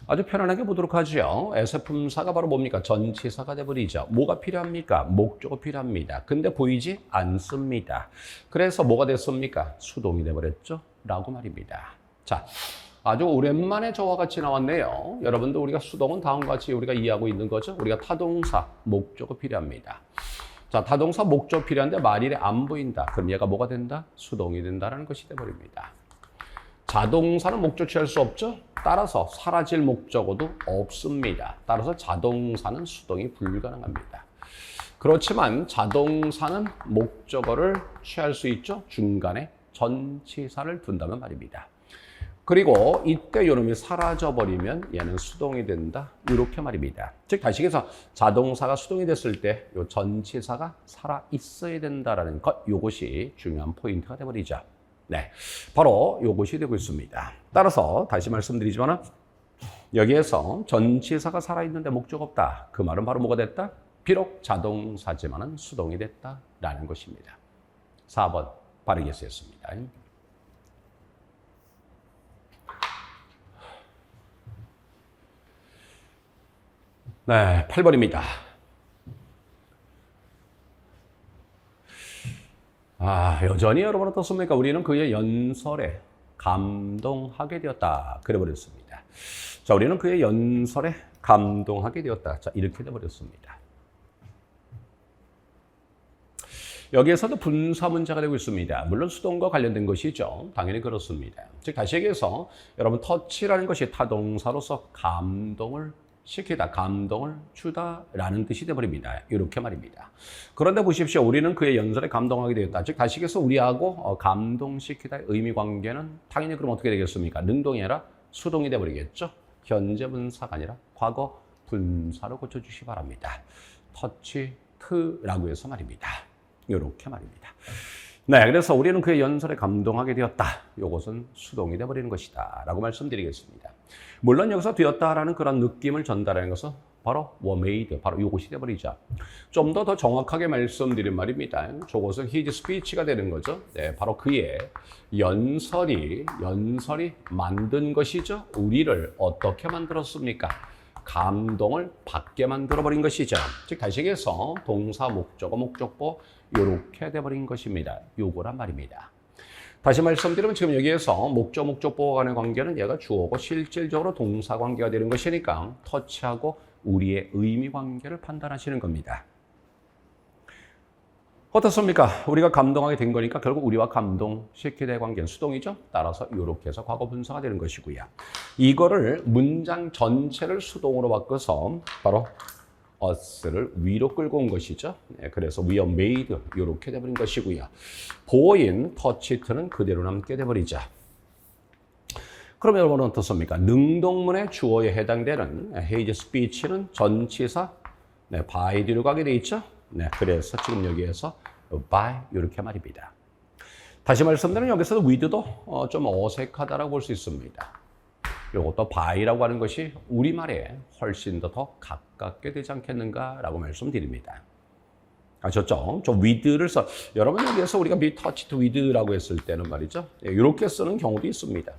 아주 편안하게 보도록 하죠. 에세품사가 바로 뭡니까? 전치사가 돼버리죠. 뭐가 필요합니까? 목적어 필요합니다. 근데 보이지 않습니다. 그래서 뭐가 됐습니까? 수동이 돼버렸죠? 라고 말입니다. 자, 아주 오랜만에 저와 같이 나왔네요. 여러분도 우리가 수동은 다음과 같이 우리가 이해하고 있는 거죠. 우리가 타동사, 목적어 필요합니다. 자, 타동사, 목적어 필요한데 만일에 안 보인다. 그럼 얘가 뭐가 된다? 수동이 된다는 것이 돼버립니다. 자동사는 목적 취할 수 없죠. 따라서 사라질 목적어도 없습니다. 따라서 자동사는 수동이 불가능합니다. 그렇지만 자동사는 목적어를 취할 수 있죠. 중간에 전치사를 둔다면 말입니다. 그리고 이때 요놈이 사라져버리면 얘는 수동이 된다. 이렇게 말입니다. 즉 다시 얘기해서 자동사가 수동이 됐을 때 요 전치사가 살아있어야 된다는 것, 요것이 중요한 포인트가 돼버리죠. 네, 바로 요것이 되고 있습니다. 따라서 다시 말씀드리지만 여기에서 전치사가 살아있는데 목적 없다. 그 말은 바로 뭐가 됐다? 비록 자동사지만은 수동이 됐다라는 것입니다. 4번 바르게 쓰였습니다. 네, 8번입니다. 여전히 여러분 어떻습니까? 우리는 그의 연설에 감동하게 되었다. 그래버렸습니다. 자, 우리는 그의 연설에 감동하게 되었다. 자, 이렇게 돼버렸습니다. 여기에서도 분사 문제가 되고 있습니다. 물론 수동과 관련된 것이죠. 당연히 그렇습니다. 즉, 다시 얘기해서 여러분 터치라는 것이 타동사로서 감동을 시키다, 감동을 주다라는 뜻이 되어버립니다. 이렇게 말입니다. 그런데 보십시오. 우리는 그의 연설에 감동하게 되었다. 즉 다시 얘기해서 우리하고 감동시키다의 의미 관계는 당연히 그럼 어떻게 되겠습니까? 능동이 아니라 수동이 되어버리겠죠. 현재 분사가 아니라 과거 분사로 고쳐주시기 바랍니다. 터치, 트라고 해서 말입니다. 이렇게 말입니다. 네, 그래서 우리는 그의 연설에 감동하게 되었다. 이것은 수동이 되어버리는 것이다. 라고 말씀드리겠습니다. 물론 여기서 되었다라는 그런 느낌을 전달하는 것은 바로 were made, 바로 이것이 되어버리죠. 좀 더 정확하게 말씀드린 말입니다. 저것은 his speech가 되는 거죠. 네, 바로 그의 연설이 만든 것이죠. 우리를 어떻게 만들었습니까? 감동을 받게 만들어버린 것이죠. 즉 다시 얘기해서 동사, 목적어, 목적보 이렇게 돼버린 것입니다. 요거란 말입니다. 다시 말씀드리면 지금 여기에서 목적, 목적보와 간의 관계는 얘가 주어고 실질적으로 동사 관계가 되는 것이니까 터치하고 우리의 의미 관계를 판단하시는 겁니다. 어떻습니까? 우리가 감동하게 된 거니까 결국 우리와 감동시키게 될 관계는 수동이죠. 따라서 이렇게 해서 과거 분사가 되는 것이고요. 이거를 문장 전체를 수동으로 바꿔서 바로 us를 위로 끌고 온 것이죠. 네, 그래서 we are made 이렇게 돼버린 것이고요. 보인 touched는 그대로 남게 돼버리죠. 그럼 여러분은 어떻습니까? 능동문의 주어에 해당되는 his speech는 전치사 by 뒤로 가게 돼 있죠. 네, 그래서 지금 여기에서 by 이렇게 말입니다. 다시 말씀드리면 여기서 with도 좀 어색하다라고 볼 수 있습니다. 이것도 by라고 하는 것이 우리말에 훨씬 더 가깝게 되지 않겠는가라고 말씀드립니다. 아셨죠? 저 with를 여러분 여기에서 우리가 be touched with라고 했을 때는 말이죠. 이렇게 쓰는 경우도 있습니다.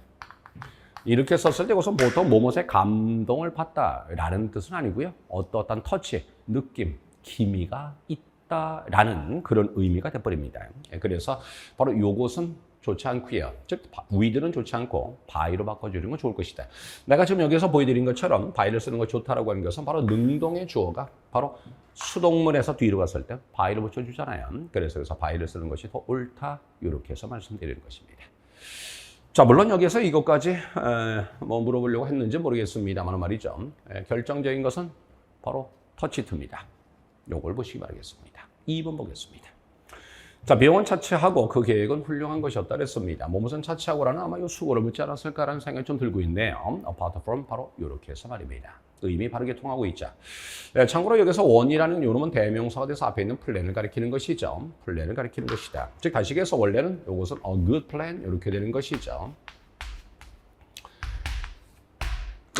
이렇게 썼을 때 그것은 보통 뭐뭇에 감동을 받다라는 뜻은 아니고요. 어떠한 터치, 느낌, 기미가 있다라는 그런 의미가 돼버립니다. 그래서 바로 이것은 좋지 않고요. 즉 with는 좋지 않고 by로 바꿔주는 건 좋을 것이다. 내가 지금 여기서 보여드린 것처럼 by를 쓰는 거 좋다라고 하는 것은 바로 능동의 주어가 바로 수동문에서 뒤로 갔을 때 by를 붙여주잖아요. 그래서 by를 쓰는 것이 더 옳다 이렇게 해서 말씀드리는 것입니다. 자, 물론 여기서 이것까지 뭐 물어보려고 했는지 모르겠습니다만 말이죠. 결정적인 것은 바로 터치트입니다. 요걸 보시기 바라겠습니다. 2번 보겠습니다. 자, 병원 차치하고 그 계획은 훌륭한 것이었다 그랬습니다. 무슨 차치하고라는 아마 이 수고를 묻지 않았을까라는 생각이 좀 들고 있네요. apart from 바로 이렇게 해서 말입니다. 의미 바르게 통하고 있죠. 네, 참고로 여기서 원이라는 요놈은 대명사가 돼서 앞에 있는 플랜을 가리키는 것이죠. 플랜을 가리키는 것이다. 즉 다시 얘기해서 원래는 이것은 a good plan 이렇게 되는 것이죠.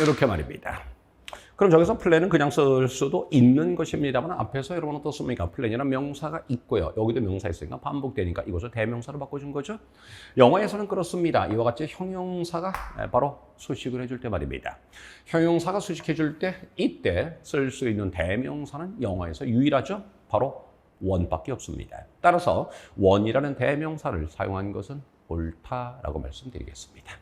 이렇게 말입니다. 그럼 저기서 플랜은 그냥 쓸 수도 있는 것입니다만 앞에서 여러분 어떻습니까? 플랜이라는 명사가 있고요. 여기도 명사 있으니까 반복되니까 이것을 대명사로 바꿔준 거죠. 영어에서는 그렇습니다. 이와 같이 형용사가 바로 수식을 해줄 때 말입니다. 형용사가 수식해줄 때 이때 쓸 수 있는 대명사는 영어에서 유일하죠. 바로 원밖에 없습니다. 따라서 원이라는 대명사를 사용한 것은 옳다라고 말씀드리겠습니다.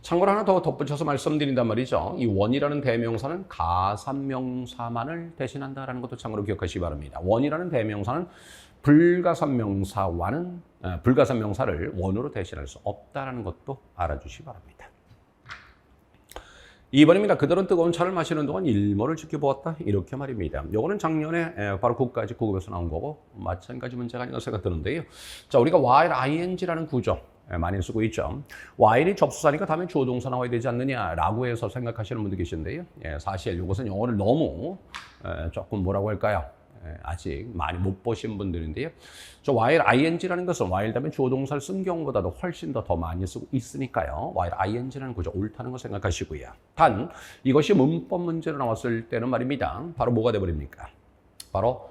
참고로 하나 더 덧붙여서 말씀드린단 말이죠. 이 원이라는 대명사는 가산명사만을 대신한다는 것도 참고로 기억하시기 바랍니다. 원이라는 대명사는 불가산명사를 원으로 대신할 수 없다는 것도 알아주시기 바랍니다. 2번입니다. 그들은 뜨거운 차를 마시는 동안 일몰을 지켜보았다. 이렇게 말입니다. 요거는 작년에 바로 국가직 구급에서 나온 거고 마찬가지 문제가 아닌가 생각 드는데요. 자, 우리가 while ing라는 구조 많이 쓰고 있죠. while이 접수사니까 다음에 주어 동사 나와야 되지 않느냐라고 해서 생각하시는 분도 계신데요. 사실 이것은 영어를 너무 조금 뭐라고 할까요? 아직 많이 못 보신 분들인데요. 저 while ing라는 것은 while 다음에 주어 동사를 쓴 경우보다도 훨씬 더 많이 쓰고 있으니까요. while ing라는 구조 옳다는 거 생각하시고요. 단 이것이 문법 문제로 나왔을 때는 말입니다. 바로 뭐가 돼버립니까? 바로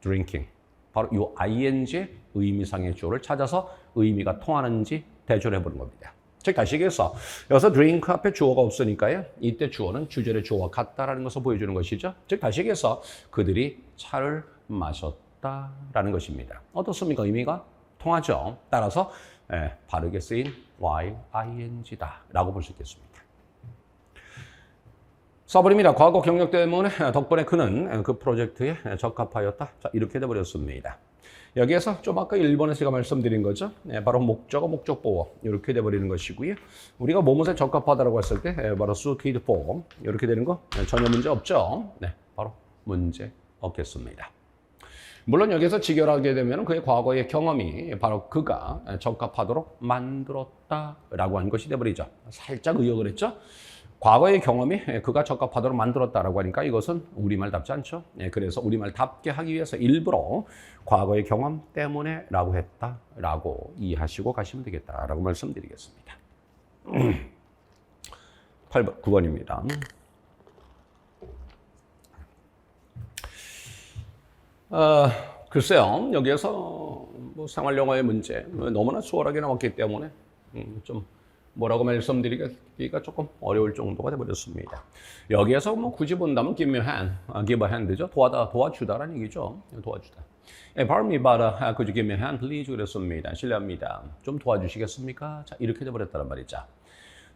drinking. 바로 이 ing의 의미상의 주어를 찾아서 의미가 통하는지 대조를 해보는 겁니다. 즉 다시 얘기해서 여기서 drink 앞에 주어가 없으니까요. 이때 주어는 주절의 주어와 같다라는 것을 보여주는 것이죠. 즉 다시 얘기해서 그들이 차를 마셨다라는 것입니다. 어떻습니까? 의미가 통하죠. 따라서 바르게 쓰인 while ing다 라고 볼 수 있겠습니다. 써버립니다. 과거 경력 때문에 덕분에 그는 그 프로젝트에 적합하였다. 자, 이렇게 돼버렸습니다. 여기에서 좀 아까 1번에서 제가 말씀드린 거죠. 바로 목적어, 목적보어 이렇게 돼버리는 것이고요. 우리가 뭐뭇에 적합하다라고 했을 때 바로 suited for 이렇게 되는 거 전혀 문제 없죠. 네, 바로 문제 없겠습니다. 물론 여기서 직결하게 되면 그의 과거의 경험이 바로 그가 적합하도록 만들었다라고 하는 것이 돼버리죠. 살짝 의역을 했죠. 과거의 경험이 그가 적합하도록 만들었다라고 하니까 이것은 우리말답지 않죠. 그래서 우리말답게 하기 위해서 일부러 과거의 경험 때문에라고 했다라고 이해하시고 가시면 되겠다라고 말씀드리겠습니다. 8번, 9번입니다. 글쎄요, 여기에서 뭐 생활영어의 문제 너무나 수월하게 나왔기 때문에 좀 뭐라고 말씀드리기가 조금 어려울 정도가 되어버렸습니다. 여기에서 뭐 굳이 본다면 give me a hand, give a hand죠. 도와주다라는 얘기죠. 도와주다. Pardon me, but could you give me a hand, please? 그랬습니다. 실례합니다. 좀 도와주시겠습니까? 자, 이렇게 돼버렸다는 말이죠.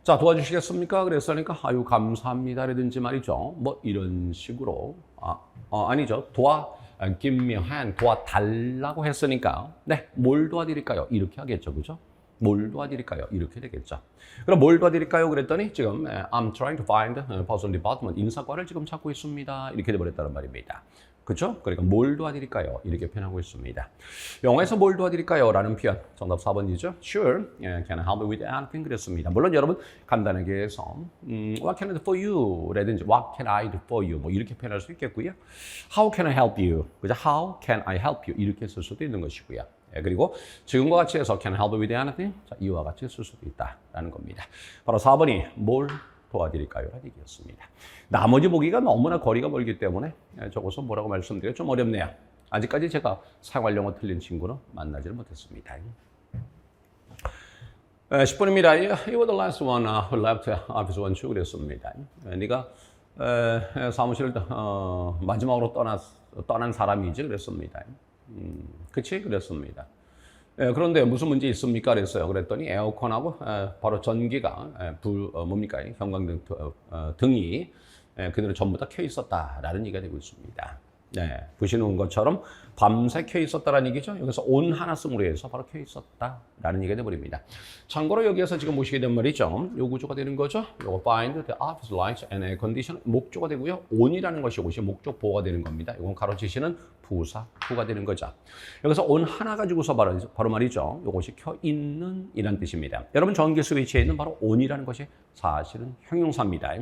자, 도와주시겠습니까? 그랬으니까 아유 감사합니다라든지 말이죠. 뭐 이런 식으로 아니죠. give me a hand, 도와달라고 했으니까 네, 뭘 도와드릴까요? 이렇게 하겠죠. 그죠? 뭘 도와드릴까요? 이렇게 되겠죠. 그럼 뭘 도와드릴까요? 그랬더니 지금 I'm trying to find person department, 인사과를 지금 찾고 있습니다. 이렇게 돼버렸다는 말입니다. 그렇죠? 그러니까 뭘 도와드릴까요? 이렇게 표현하고 있습니다. 영어에서 뭘 도와드릴까요? 라는 표현, 정답 4번이죠. Sure, can I help you with anything? 그랬습니다. 물론 여러분 간단하게 해서 What can I do for you? 라든지 What can I do for you? 뭐 이렇게 표현할 수 있겠고요. How can I help you? 그죠? How can I help you? 이렇게 쓸 수도 있는 것이고요. 그리고 지금과 같이 해서 can I help you with anything? 자, 이와 같이 쓸 수도 있다라는 겁니다. 바로 4번이 뭘 도와드릴까요? 라는 얘기였습니다. 나머지 보기가 너무나 거리가 멀기 때문에 적어서 뭐라고 말씀드리기가 좀 어렵네요. 아직까지 제가 생활영어 틀린 친구는 만나지를 못했습니다. 10번입니다. You were the last one who left office one two 그랬습니다. 네가 사무실을 마지막으로 떠난 사람이지 그랬습니다. 그치? 그랬습니다. 그런데 무슨 문제 있습니까? 그랬어요. 그랬더니 에어컨하고 바로 전기가 뭡니까? 형광등 등이 그대로 전부 다 켜 있었다라는 얘기가 되고 있습니다. 네, 보시는 것처럼 밤새 켜 있었다라는 얘기죠. 여기서 온 하나 쓰므로 해서 바로 켜 있었다라는 얘기가 되어버립니다. 참고로 여기에서 지금 보시게 된 말이죠. 요 구조가 되는 거죠. 요거 find the office lights and air condition 목조가 되고요. on이라는 것이 이것이 목적 보호가 되는 겁니다. 이건 가로치시는 부사 부가 되는 거죠. 여기서 온 하나 가지고서 바로 말이죠. 이것이 켜 있는 이란 뜻입니다. 여러분 전기 스위치에 있는 바로 on이라는 것이 사실은 형용사입니다.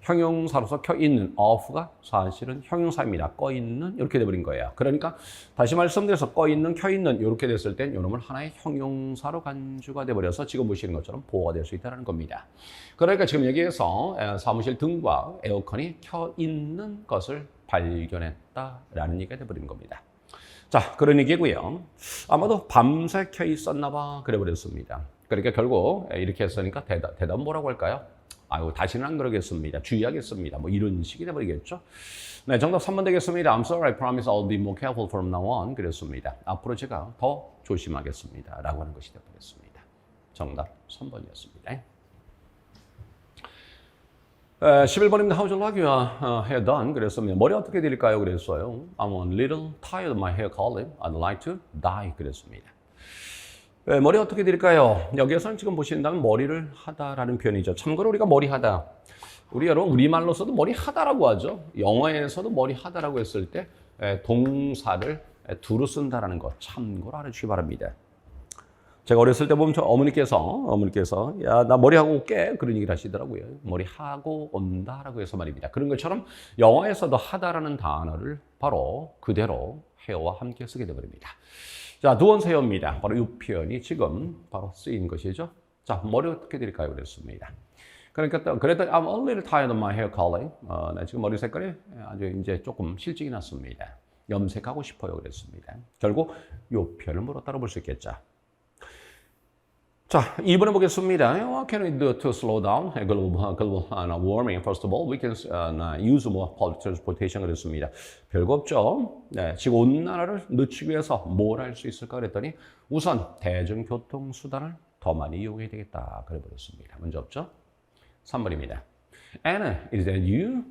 형용사로서 켜 있는 off가 사실은 형용사입니다. 꺼 있는 이렇게 돼버린 거예요. 그러니까 다시 말씀드려서 꺼 있는, 켜 있는 이렇게 됐을 땐 이놈은 하나의 형용사로 간주가 돼버려서 지금 보시는 것처럼 보호가 될 수 있다는 겁니다. 그러니까 지금 여기에서 사무실 등과 에어컨이 켜 있는 것을 발견했다라는 얘기가 돼버린 겁니다. 자, 그런 얘기고요. 아마도 밤새 켜 있었나 봐 그래 버렸습니다. 그러니까 결국 이렇게 했으니까 대답 뭐라고 할까요? 아유, 다시는 안 그러겠습니다. 주의하겠습니다. 뭐 이런 식이 돼버리겠죠. 네, 정답 3번 되겠습니다. I'm sorry, I promise I'll be more careful from now on. 그랬습니다. 앞으로 제가 더 조심하겠습니다. 라고 하는 것이 되어버렸습니다. 정답 3번이었습니다. 11번입니다. How's your like your hair done? 그랬습니다. 머리 어떻게 드릴까요? 그랬어요. I'm a little tired of my hair curling. I'd like to dye. 그랬습니다. 머리 어떻게 드릴까요? 여기에서는 지금 보신다면 머리를 하다라는 표현이죠. 참고로 우리가 머리 하다. 우리 여러분 우리말로서도 머리 하다라고 하죠. 영어에서도 머리 하다라고 했을 때 동사를 두루 쓴다라는 것 참고로 알아주시기 바랍니다. 제가 어렸을 때 보면 어머니께서 야, 나 머리 하고 올게 그런 얘기를 하시더라고요. 머리 하고 온다라고 해서 말입니다. 그런 것처럼 영어에서도 하다라는 단어를 바로 그대로 해어와 함께 쓰게 되버립니다. 자, 두 번째입니다. 바로 이 표현이 지금 바로 쓰인 것이죠. 자, 머리 어떻게 드릴까요? 그랬습니다. 그러니까 그랬더니 I'm a little tired of my hair curling. 나 지금 머리 색깔이 아주 이제 조금 실증이 났습니다. 염색하고 싶어요. 그랬습니다. 결국 이 표현을 뭐로 따라 볼 수 있겠죠. 자, 2번에 보겠습니다. What can we do to slow down global warming? First of all, we can use more public transportation. 그랬습니다. 별거 없죠. 네, 지구온난화를 늦추기 위해서 뭘 할 수 있을까 그랬더니 우선 대중교통수단을 더 많이 이용해야 되겠다. 그래버렸습니다. 문제 없죠? 3번입니다. Anna, is that you?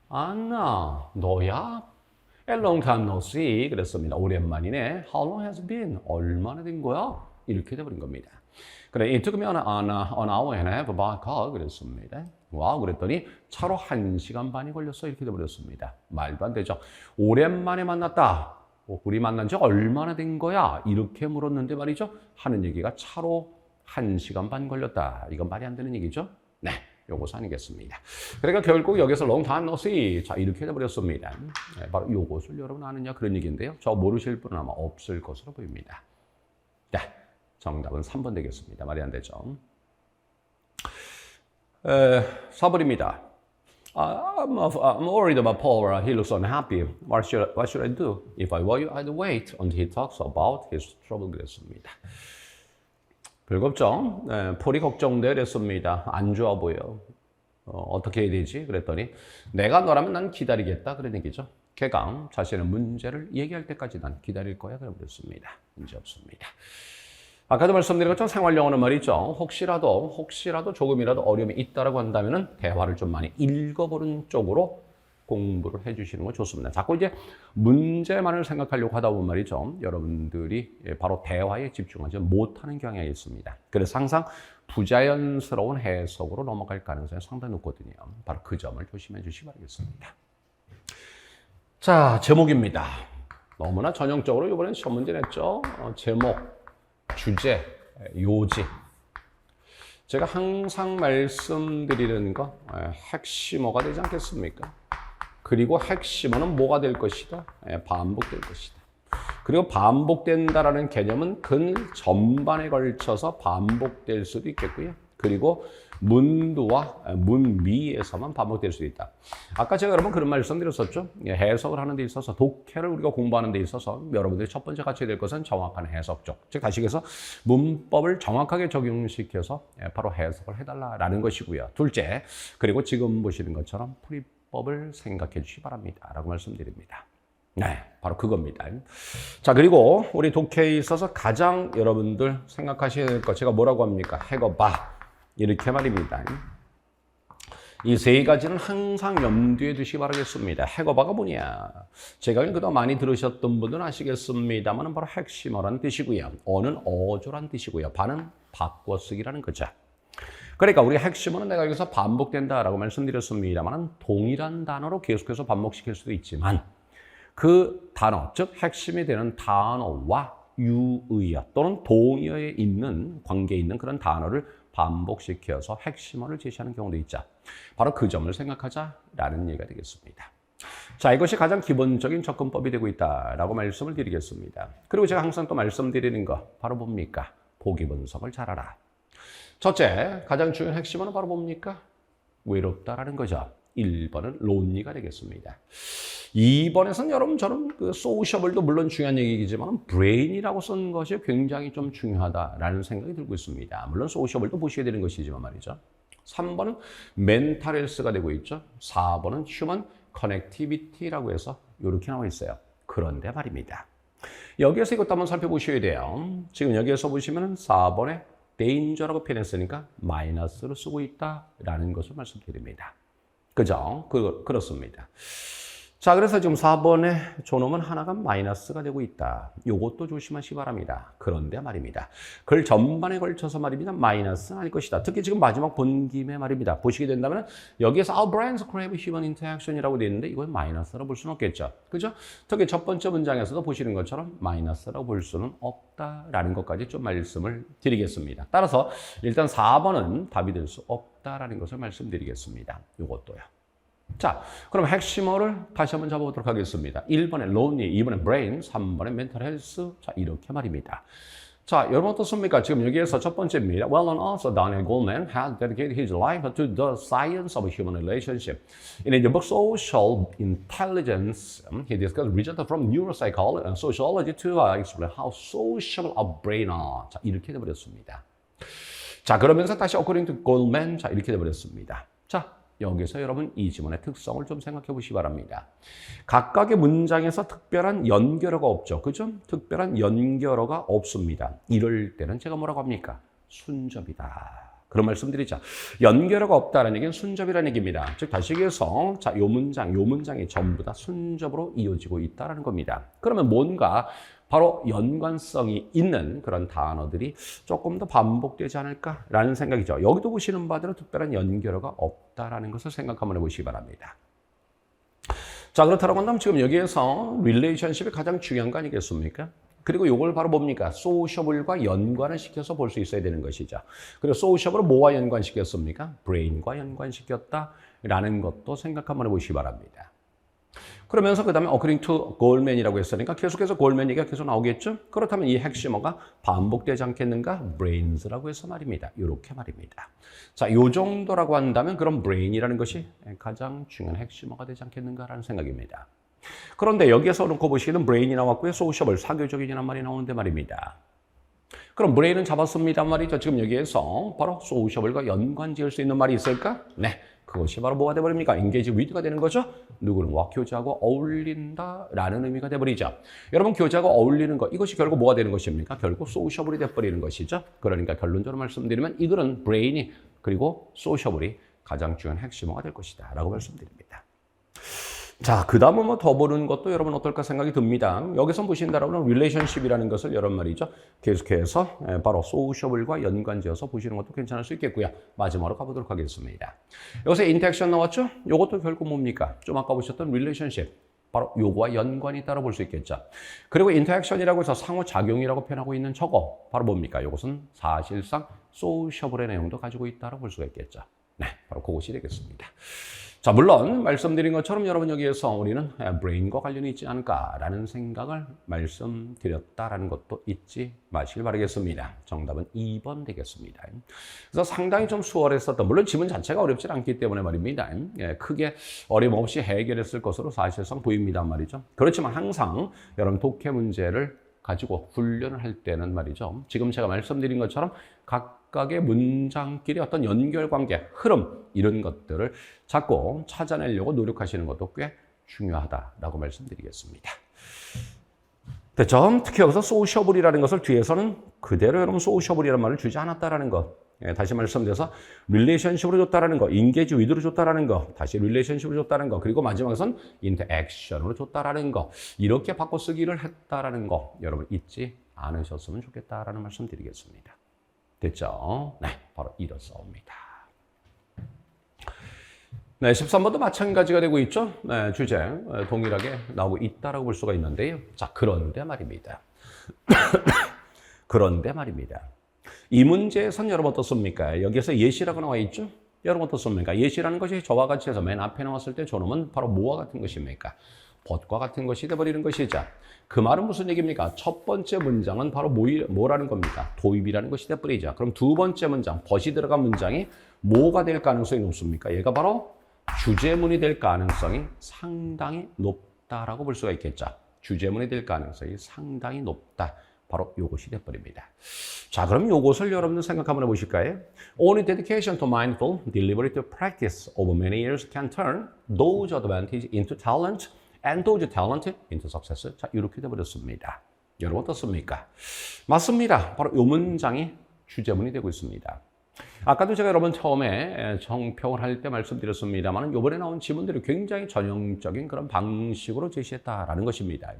안나, 너야? A long time no see. 그랬습니다. 오랜만이네. How long has it been? 얼마나 된 거야? 이렇게 돼버린 겁니다. 그래, it took me an hour and a half by car. 그랬습니다. 와, 그랬더니 차로 1시간 반이 걸렸어. 이렇게 돼버렸습니다. 말도 안 되죠. 오랜만에 만났다. 우리 만난 지 얼마나 된 거야? 이렇게 물었는데 말이죠. 하는 얘기가 차로 1시간 반 걸렸다. 이건 말이 안 되는 얘기죠. 네, 요것이 아니겠습니다. 그러니까 결국 여기서 long time no see. 자, 이렇게 돼버렸습니다. 네, 바로 요것을 여러분 아느냐 그런 얘기인데요. 저 모르실 분은 아마 없을 것으로 보입니다. 자, 정답은 3번 되겠습니다. 말이 안 되죠. 4번입니다. I'm worried about Paul. He looks unhappy. What should I do? If I were you, I'd wait until he talks about his trouble. 그랬습니다. 별겁죠? 네, 폴이 걱정돼 그랬습니다. 안 좋아 보여. 어떻게 해야 되지? 그랬더니 내가 너라면 난 기다리겠다 그런 얘기죠. 걔가 자신의 문제를 얘기할 때까지 난 기다릴 거야 그랬습니다. 문제 없습니다. 아까도 말씀드린 것처럼 생활 영어는 말이죠. 혹시라도 조금이라도 어려움이 있다라고 한다면은 대화를 좀 많이 읽어보는 쪽으로 공부를 해주시는 거 좋습니다. 자꾸 이제 문제만을 생각하려고 하다 보면 말이죠. 여러분들이 바로 대화에 집중하지 못하는 경향이 있습니다. 그래서 항상 부자연스러운 해석으로 넘어갈 가능성이 상당히 높거든요. 바로 그 점을 조심해 주시기 바라겠습니다. 자, 제목입니다. 너무나 전형적으로 이번엔 시험 문제 냈죠. 제목, 주제, 요지. 제가 항상 말씀드리는 거 핵심어가 되지 않겠습니까? 그리고 핵심어는 뭐가 될 것이다? 반복될 것이다. 그리고 반복된다라는 개념은 근 전반에 걸쳐서 반복될 수도 있겠고요. 그리고 문두와 문미에서만 반복될 수 있다. 아까 제가 여러분 그런 말씀드렸었죠. 해석을 하는 데 있어서 독해를 우리가 공부하는 데 있어서 여러분들이 첫 번째 갖춰야 될 것은 정확한 해석적. 즉 다시 얘기해서 문법을 정확하게 적용시켜서 바로 해석을 해달라라는 것이고요. 둘째, 그리고 지금 보시는 것처럼 풀이법을 생각해 주시기 바랍니다. 라고 말씀드립니다. 네, 바로 그겁니다. 자, 그리고 우리 독해에 있어서 가장 여러분들 생각하셔야 될 것, 제가 뭐라고 합니까? 해거봐. 이렇게 말입니다. 이 세 가지는 항상 염두에 두시기 바라겠습니다. 해거바가 뭐냐? 제가 그동안 많이 들으셨던 분들은 아시겠습니다만 바로 핵심어라는 뜻이고요. 어는 어조라는 뜻이고요. 바는 바꿔쓰기라는 거죠. 그러니까 우리 핵심어는 내가 여기서 반복된다라고 말씀드렸습니다만 동일한 단어로 계속해서 반복시킬 수도 있지만 그 단어, 즉 핵심이 되는 단어와 유의어 또는 동의어에 있는 관계에 있는 그런 단어를 반복시켜서 핵심어를 제시하는 경우도 있죠. 바로 그 점을 생각하자라는 얘기가 되겠습니다. 자, 이것이 가장 기본적인 접근법이 되고 있다라고 말씀을 드리겠습니다. 그리고 제가 항상 또 말씀드리는 거 바로 뭡니까? 보기 분석을 잘하라. 첫째, 가장 중요한 핵심어는 바로 뭡니까? 외롭다라는 거죠. 1번은 론리가 되겠습니다. 2번에서는 여러분 저는 그 소셔블도 물론 중요한 얘기이지만 브레인이라고 쓴 것이 굉장히 좀 중요하다라는 생각이 들고 있습니다. 물론 소셔블도 보셔야 되는 것이지만 말이죠. 3번은 멘탈 헬스가 되고 있죠. 4번은 휴먼 커넥티비티라고 해서 이렇게 나와 있어요. 그런데 말입니다. 여기에서 이것도 한번 살펴보셔야 돼요. 지금 여기에서 보시면 4번에 danger라고 표현했으니까 마이너스를 쓰고 있다라는 것을 말씀드립니다. 그죠? 그렇습니다. 자, 그래서 지금 4번의 존엄은 하나가 마이너스가 되고 있다. 이것도 조심하시기 바랍니다. 그런데 말입니다. 글 전반에 걸쳐서 말입니다. 마이너스는 아닐 것이다. 특히 지금 마지막 본 김에 말입니다. 보시게 된다면 여기에서 Our brains crave human interaction이라고 되어 있는데 이건 마이너스라고 볼 수는 없겠죠. 그죠? 특히 첫 번째 문장에서도 보시는 것처럼 마이너스라고 볼 수는 없다라는 것까지 좀 말씀을 드리겠습니다. 따라서 일단 4번은 답이 될 수 없다라는 것을 말씀드리겠습니다. 이것도요. 자, 그럼 핵심어를 다시 한번 잡아보도록 하겠습니다. 1번에 lonely, 2번에 brain, 3번에 mental health. 자, 이렇게 말입니다. 자, 여러분 어떻습니까? 지금 여기에서 첫 번째입니다. Well-known author Daniel Goleman had dedicated his life to the science of human relationship. In the book Social Intelligence, he discussed results from neuropsychology and sociology to explain how social our brain are. 자, 이렇게 돼버렸습니다. 자, 그러면서 다시 according to Goleman, 자, 이렇게 돼버렸습니다. 자, 여기서 여러분 이 지문의 특성을 좀 생각해 보시기 바랍니다. 각각의 문장에서 특별한 연결어가 없죠. 그죠? 특별한 연결어가 없습니다. 이럴 때는 제가 뭐라고 합니까? 순접이다. 그런 말씀드리죠. 연결어가 없다는 얘기는 순접이라는 얘기입니다. 즉 다시 얘기해서 자, 요 문장이 전부 다 순접으로 이어지고 있다는 겁니다. 그러면 뭔가 바로 연관성이 있는 그런 단어들이 조금 더 반복되지 않을까라는 생각이죠. 여기도 보시는 바대로 특별한 연결어가 없다라는 것을 생각 한번 해보시기 바랍니다. 자, 그렇다고 한다면 지금 여기에서 릴레이션십이 가장 중요한 거 아니겠습니까? 그리고 이걸 바로 뭡니까? 소셜과 연관을 시켜서 볼 수 있어야 되는 것이죠. 그리고 소셜을 뭐와 연관시켰습니까? 브레인과 연관시켰다라는 것도 생각 한번 해보시기 바랍니다. 그러면서 그 다음에 according to Goldman이라고 했으니까 계속해서 Goldman 얘기가 계속 나오겠죠? 그렇다면 이 핵심어가 반복되지 않겠는가? brains라고 해서 말입니다. 이렇게 말입니다. 자, 요 정도라고 한다면 그럼 brain이라는 것이 가장 중요한 핵심어가 되지 않겠는가라는 생각입니다. 그런데 여기에서 놓고 보시기는 brain이 나왔고요. sociable, 사교적이라는 말이 나오는데 말입니다. 그럼 brain은 잡았습니다 말이죠. 지금 여기에서 바로 sociable과 연관 지을 수 있는 말이 있을까? 네. 그것이 바로 뭐가 돼버립니까? engage with가 되는 거죠. 누구는와 교제하고 어울린다라는 의미가 돼버리죠. 여러분 교제하고 어울리는 것 이것이 결국 뭐가 되는 것입니까? 결국 sociable이 돼버리는 것이죠. 그러니까 결론적으로 말씀드리면 이거는 brain이 그리고 sociable이 가장 중요한 핵심어가 될 것이다 라고 말씀드립니다. 자, 그 다음은 뭐 더 보는 것도 여러분 어떨까 생각이 듭니다. 여기서 보신다라면 relationship이라는 것을 여러 말이죠. 계속해서 바로 sociable과 연관지어서 보시는 것도 괜찮을 수 있겠고요. 마지막으로 가보도록 하겠습니다. 여기서 interaction 나왔죠? 이것도 결국 뭡니까? 좀 아까 보셨던 relationship. 바로 요거와 연관이 있다고 볼 수 있겠죠. 그리고 interaction이라고 해서 상호작용이라고 표현하고 있는 저거. 바로 뭡니까? 이것은 사실상 sociable의 내용도 가지고 있다고 볼 수가 있겠죠. 네, 바로 그것이 되겠습니다. 자, 물론 말씀드린 것처럼 여러분 여기에서 우리는 브레인과 관련이 있지 않을까라는 생각을 말씀드렸다라는 것도 잊지 마시길 바라겠습니다. 정답은 2번 되겠습니다. 그래서 상당히 좀 수월했었던, 물론 지문 자체가 어렵지 않기 때문에 말입니다. 크게 어림없이 해결했을 것으로 사실상 보입니다 말이죠. 그렇지만 항상 여러분 독해 문제를 가지고 훈련을 할 때는 말이죠. 지금 제가 말씀드린 것처럼 각각의 문장끼리 어떤 연결관계, 흐름 이런 것들을 자꾸 찾아내려고 노력하시는 것도 꽤 중요하다라고 말씀드리겠습니다. 됐죠? 특히 여기서 sociable이라는 것을 뒤에서는 그대로 여러분 sociable이라는 말을 주지 않았다라는 것. 다시 말씀드려서 relationship으로 줬다라는 거, engage with로 줬다라는 거, 다시 relationship으로 줬다는 거, 그리고 마지막에선 interaction으로 줬다라는 거, 이렇게 바꿔 쓰기를 했다라는 거, 여러분 잊지 않으셨으면 좋겠다라는 말씀 드리겠습니다. 됐죠? 네, 바로 이렇습니다. 네, 13번도 마찬가지가 되고 있죠? 네, 주제 동일하게 나오고 있다라고 볼 수가 있는데요. 자, 그런데 말입니다. 그런데 말입니다. 이 문제에선 여러분 어떻습니까? 여기에서 예시라고 나와 있죠? 여러분 어떻습니까? 예시라는 것이 저와 같이 해서 맨 앞에 나왔을 때 저놈은 바로 뭐와 같은 것입니까? 벗과 같은 것이 되어버리는 것이죠. 그 말은 무슨 얘기입니까? 첫 번째 문장은 바로 뭐라는 겁니까? 도입이라는 것이 되어버리죠. 그럼 두 번째 문장, 벗이 들어간 문장이 뭐가 될 가능성이 높습니까? 얘가 바로 주제문이 될 가능성이 상당히 높다라고 볼 수가 있겠죠. 주제문이 될 가능성이 상당히 높다. 바로 요것이 돼버립니다. 자, 그럼 요것을 여러분들 생각 한번 해보실까요? Only dedication to mindful, deliberate practice over many years can turn those advantages into talent and those talent into success. 자, 이렇게 돼버렸습니다. 여러분 어떻습니까? 맞습니다. 바로 요 문장이 주제문이 되고 있습니다. 아까도 제가 여러분 처음에 정평을 할 때 말씀드렸습니다만 이번에 나온 지문들이 굉장히 전형적인 그런 방식으로 제시했다라는 것입니다.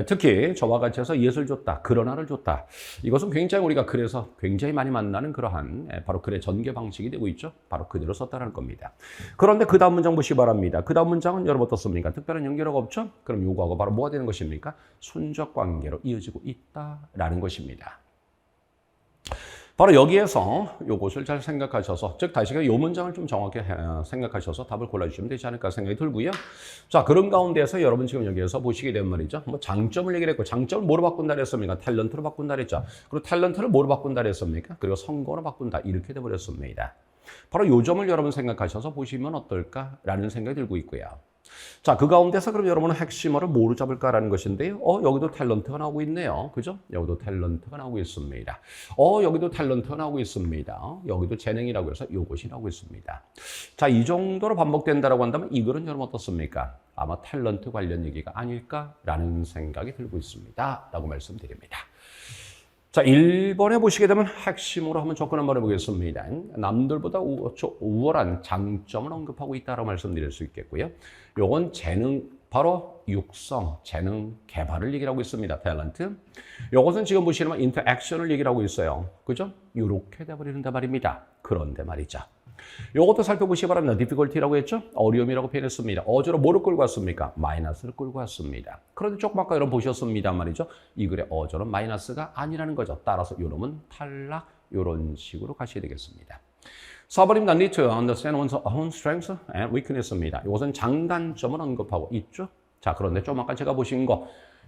특히 저와 같이 해서 예술 줬다, 그러나를 줬다. 이것은 굉장히 우리가 글에서 굉장히 많이 만나는 그러한 바로 글의 전개 방식이 되고 있죠. 바로 그대로 썼다는 겁니다. 그런데 그 다음 문장 보시기 바랍니다. 그 다음 문장은 여러분 어떻습니까? 특별한 연결어가 없죠? 그럼 요거하고 바로 뭐가 되는 것입니까? 순적 관계로 이어지고 있다라는 것입니다. 바로 여기에서 요것을 잘 생각하셔서, 즉 다시 요 문장을 좀 정확히 생각하셔서 답을 골라주시면 되지 않을까 생각이 들고요. 자, 그런 가운데서 여러분 지금 여기에서 보시게 되면 말이죠. 뭐 장점을 얘기를 했고, 장점을 뭐로 바꾼다 그랬습니까? 탤런트로 바꾼다 그랬죠. 그리고 탤런트를 뭐로 바꾼다 그랬습니까? 그리고 성공으로 바꾼다. 이렇게 돼버렸습니다. 바로 요 점을 여러분 생각하셔서 보시면 어떨까라는 생각이 들고 있고요. 자, 그 가운데서 그럼 여러분은 핵심어를 뭐로 잡을까라는 것인데요. 여기도 탤런트가 나오고 있네요. 그죠? 여기도 탤런트가 나오고 있습니다. 여기도 탤런트가 나오고 있습니다. 여기도 재능이라고 해서 요것이 나오고 있습니다. 자, 이 정도로 반복된다라고 한다면 이거는 여러분 어떻습니까? 아마 탤런트 관련 얘기가 아닐까라는 생각이 들고 있습니다. 라고 말씀드립니다. 자, 1번에 보시게 되면 핵심으로 한번 접근 한번 해보겠습니다. 남들보다 우월한 장점을 언급하고 있다고 말씀드릴 수 있겠고요. 요건 재능, 바로 육성, 재능, 개발을 얘기를 하고 있습니다. 탤런트. 요것은 지금 보시면 인터액션을 얘기를 하고 있어요. 그죠? 요렇게 돼버리는데 말입니다. 그런데 말이죠. 요것도 살펴보시기 바랍니다. difficulty라고 했죠? 어려움이라고 표현했습니다. 어조로 뭐를 끌고 왔습니까? 마이너스를 끌고 왔습니다. 그런데 조금 아까 여러분 보셨습니다 말이죠. 이 글의 어조는 마이너스가 아니라는 거죠. 따라서 요놈은 탈락, 요런 식으로 가셔야 되겠습니다. 4번입니다. need to understand one's own strengths and weakness입니다. 이것은 장단점을 언급하고 있죠. 자, 그런데 좀 아까 제가 보신 거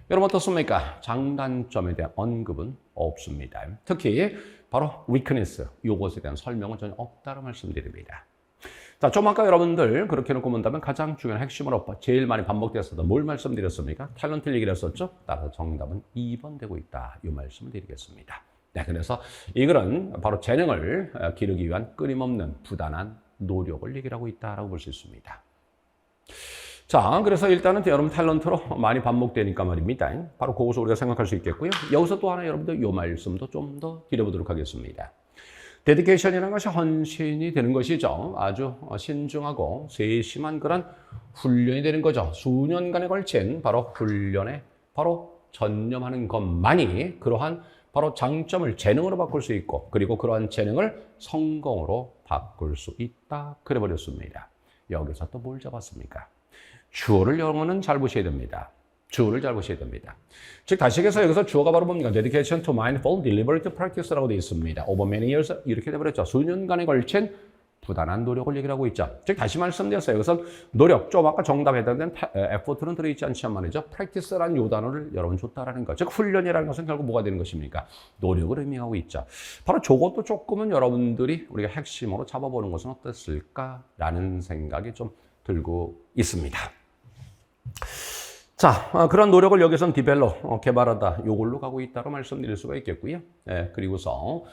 여러분 어떻습니까? 장단점에 대한 언급은 없습니다. 특히 바로 weakness, 이것에 대한 설명은 전혀 없다고 말씀드립니다. 자, 좀 아까 여러분들 그렇게 놓고 본다면 가장 중요한 핵심으로 제일 많이 반복되었었던 뭘 말씀드렸습니까? 탤런트 얘기를 했었죠? 따라서 정답은 2번 되고 있다. 이 말씀을 드리겠습니다. 네, 그래서 이 글은 바로 재능을 기르기 위한 끊임없는 부단한 노력을 얘기를 하고 있다고 볼 수 있습니다. 자, 그래서 일단은 여러분 탤런트로 많이 반복되니까 말입니다. 바로 그것을 우리가 생각할 수 있겠고요. 여기서 또 하나 여러분들 이 말씀도 좀 더 드려보도록 하겠습니다. 데디케이션이라는 것이 헌신이 되는 것이죠. 아주 신중하고 세심한 그런 훈련이 되는 거죠. 수년간에 걸친 바로 훈련에 바로 전념하는 것만이 그러한 바로 장점을 재능으로 바꿀 수 있고 그리고 그러한 재능을 성공으로 바꿀 수 있다. 그래 버렸습니다. 여기서 또 뭘 잡았습니까? 주어를 영어는 잘 보셔야 됩니다. 주어를 잘 보셔야 됩니다. 즉 다시 해서 여기서 주어가 바로 뭡니까? Dedication to mindful, deliberate practice라고 되어 있습니다. Over many years 이렇게 돼버렸죠. 수년간에 걸친 부단한 노력을 얘기를 하고 있죠. 즉 다시 말씀드렸어요. 여기서 노력, 좀 아까 정답에 해당된 effort는 들어있지 않지만 말이죠. practice라는 요 단어를 여러분 줬다라는 거. 즉 훈련이라는 것은 결국 뭐가 되는 것입니까? 노력을 의미하고 있죠. 바로 저것도 조금은 여러분들이 우리가 핵심으로 잡아보는 것은 어땠을까라는 생각이 좀 들고 있습니다. 자, 그런 노력을 여기서는 디벨롭, 개발하다, 요걸로 가고 있다고 말씀드릴 수가 있겠고요. 그리고서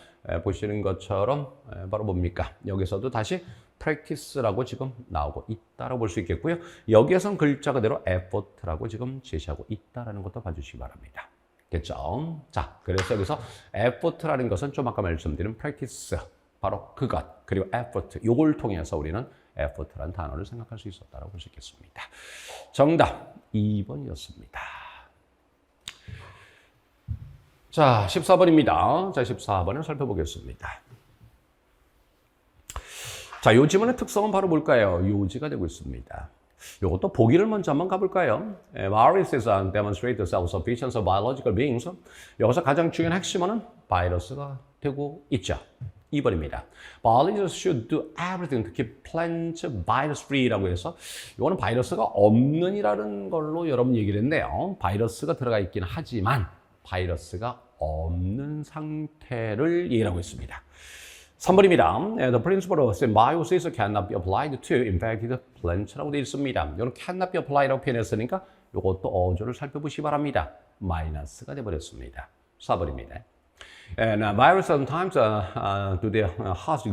보시는 것처럼 바로 뭡니까? 여기서도 다시 practice라고 지금 나오고 있다고 볼 수 있겠고요. 여기에선 글자 그대로 effort라고 지금 제시하고 있다는 것도 봐주시기 바랍니다. 겠죠? 자, 그래서 여기서 effort라는 것은 좀 아까 말씀드린 practice, 바로 그것, 그리고 effort, 요걸 통해서 우리는 effort라는 단어를 생각할 수 있었다고 볼 수 있겠습니다. 정답 2번이었습니다. 자, 14번입니다. 자, 14번을 살펴보겠습니다. 자, 요 지문의 특성은 바로 뭘까요? 요지가 되고 있습니다. 요것도 보기를 먼저 한번 가볼까요? Viruses demonstrate the self-sufficiency of biological beings. 여기서 가장 중요한 핵심어는 바이러스가 되고 있죠. 2번입니다. Biologists should do everything to keep plants virus-free라고 해서 이거는 바이러스가 없는이라는 걸로 여러분 얘기를 했네요. 바이러스가 들어가 있긴 하지만 바이러스가 없는 상태를 얘기하고 있습니다. 3번입니다. The principle of symbiosis cannot be applied to infected plants라고 되어 있습니다. 이거는 cannot be applied라고 표현했으니까 이것도 어조를 살펴보시기 바랍니다. 마이너스가 되어버렸습니다. 4번입니다. And virus sometimes do their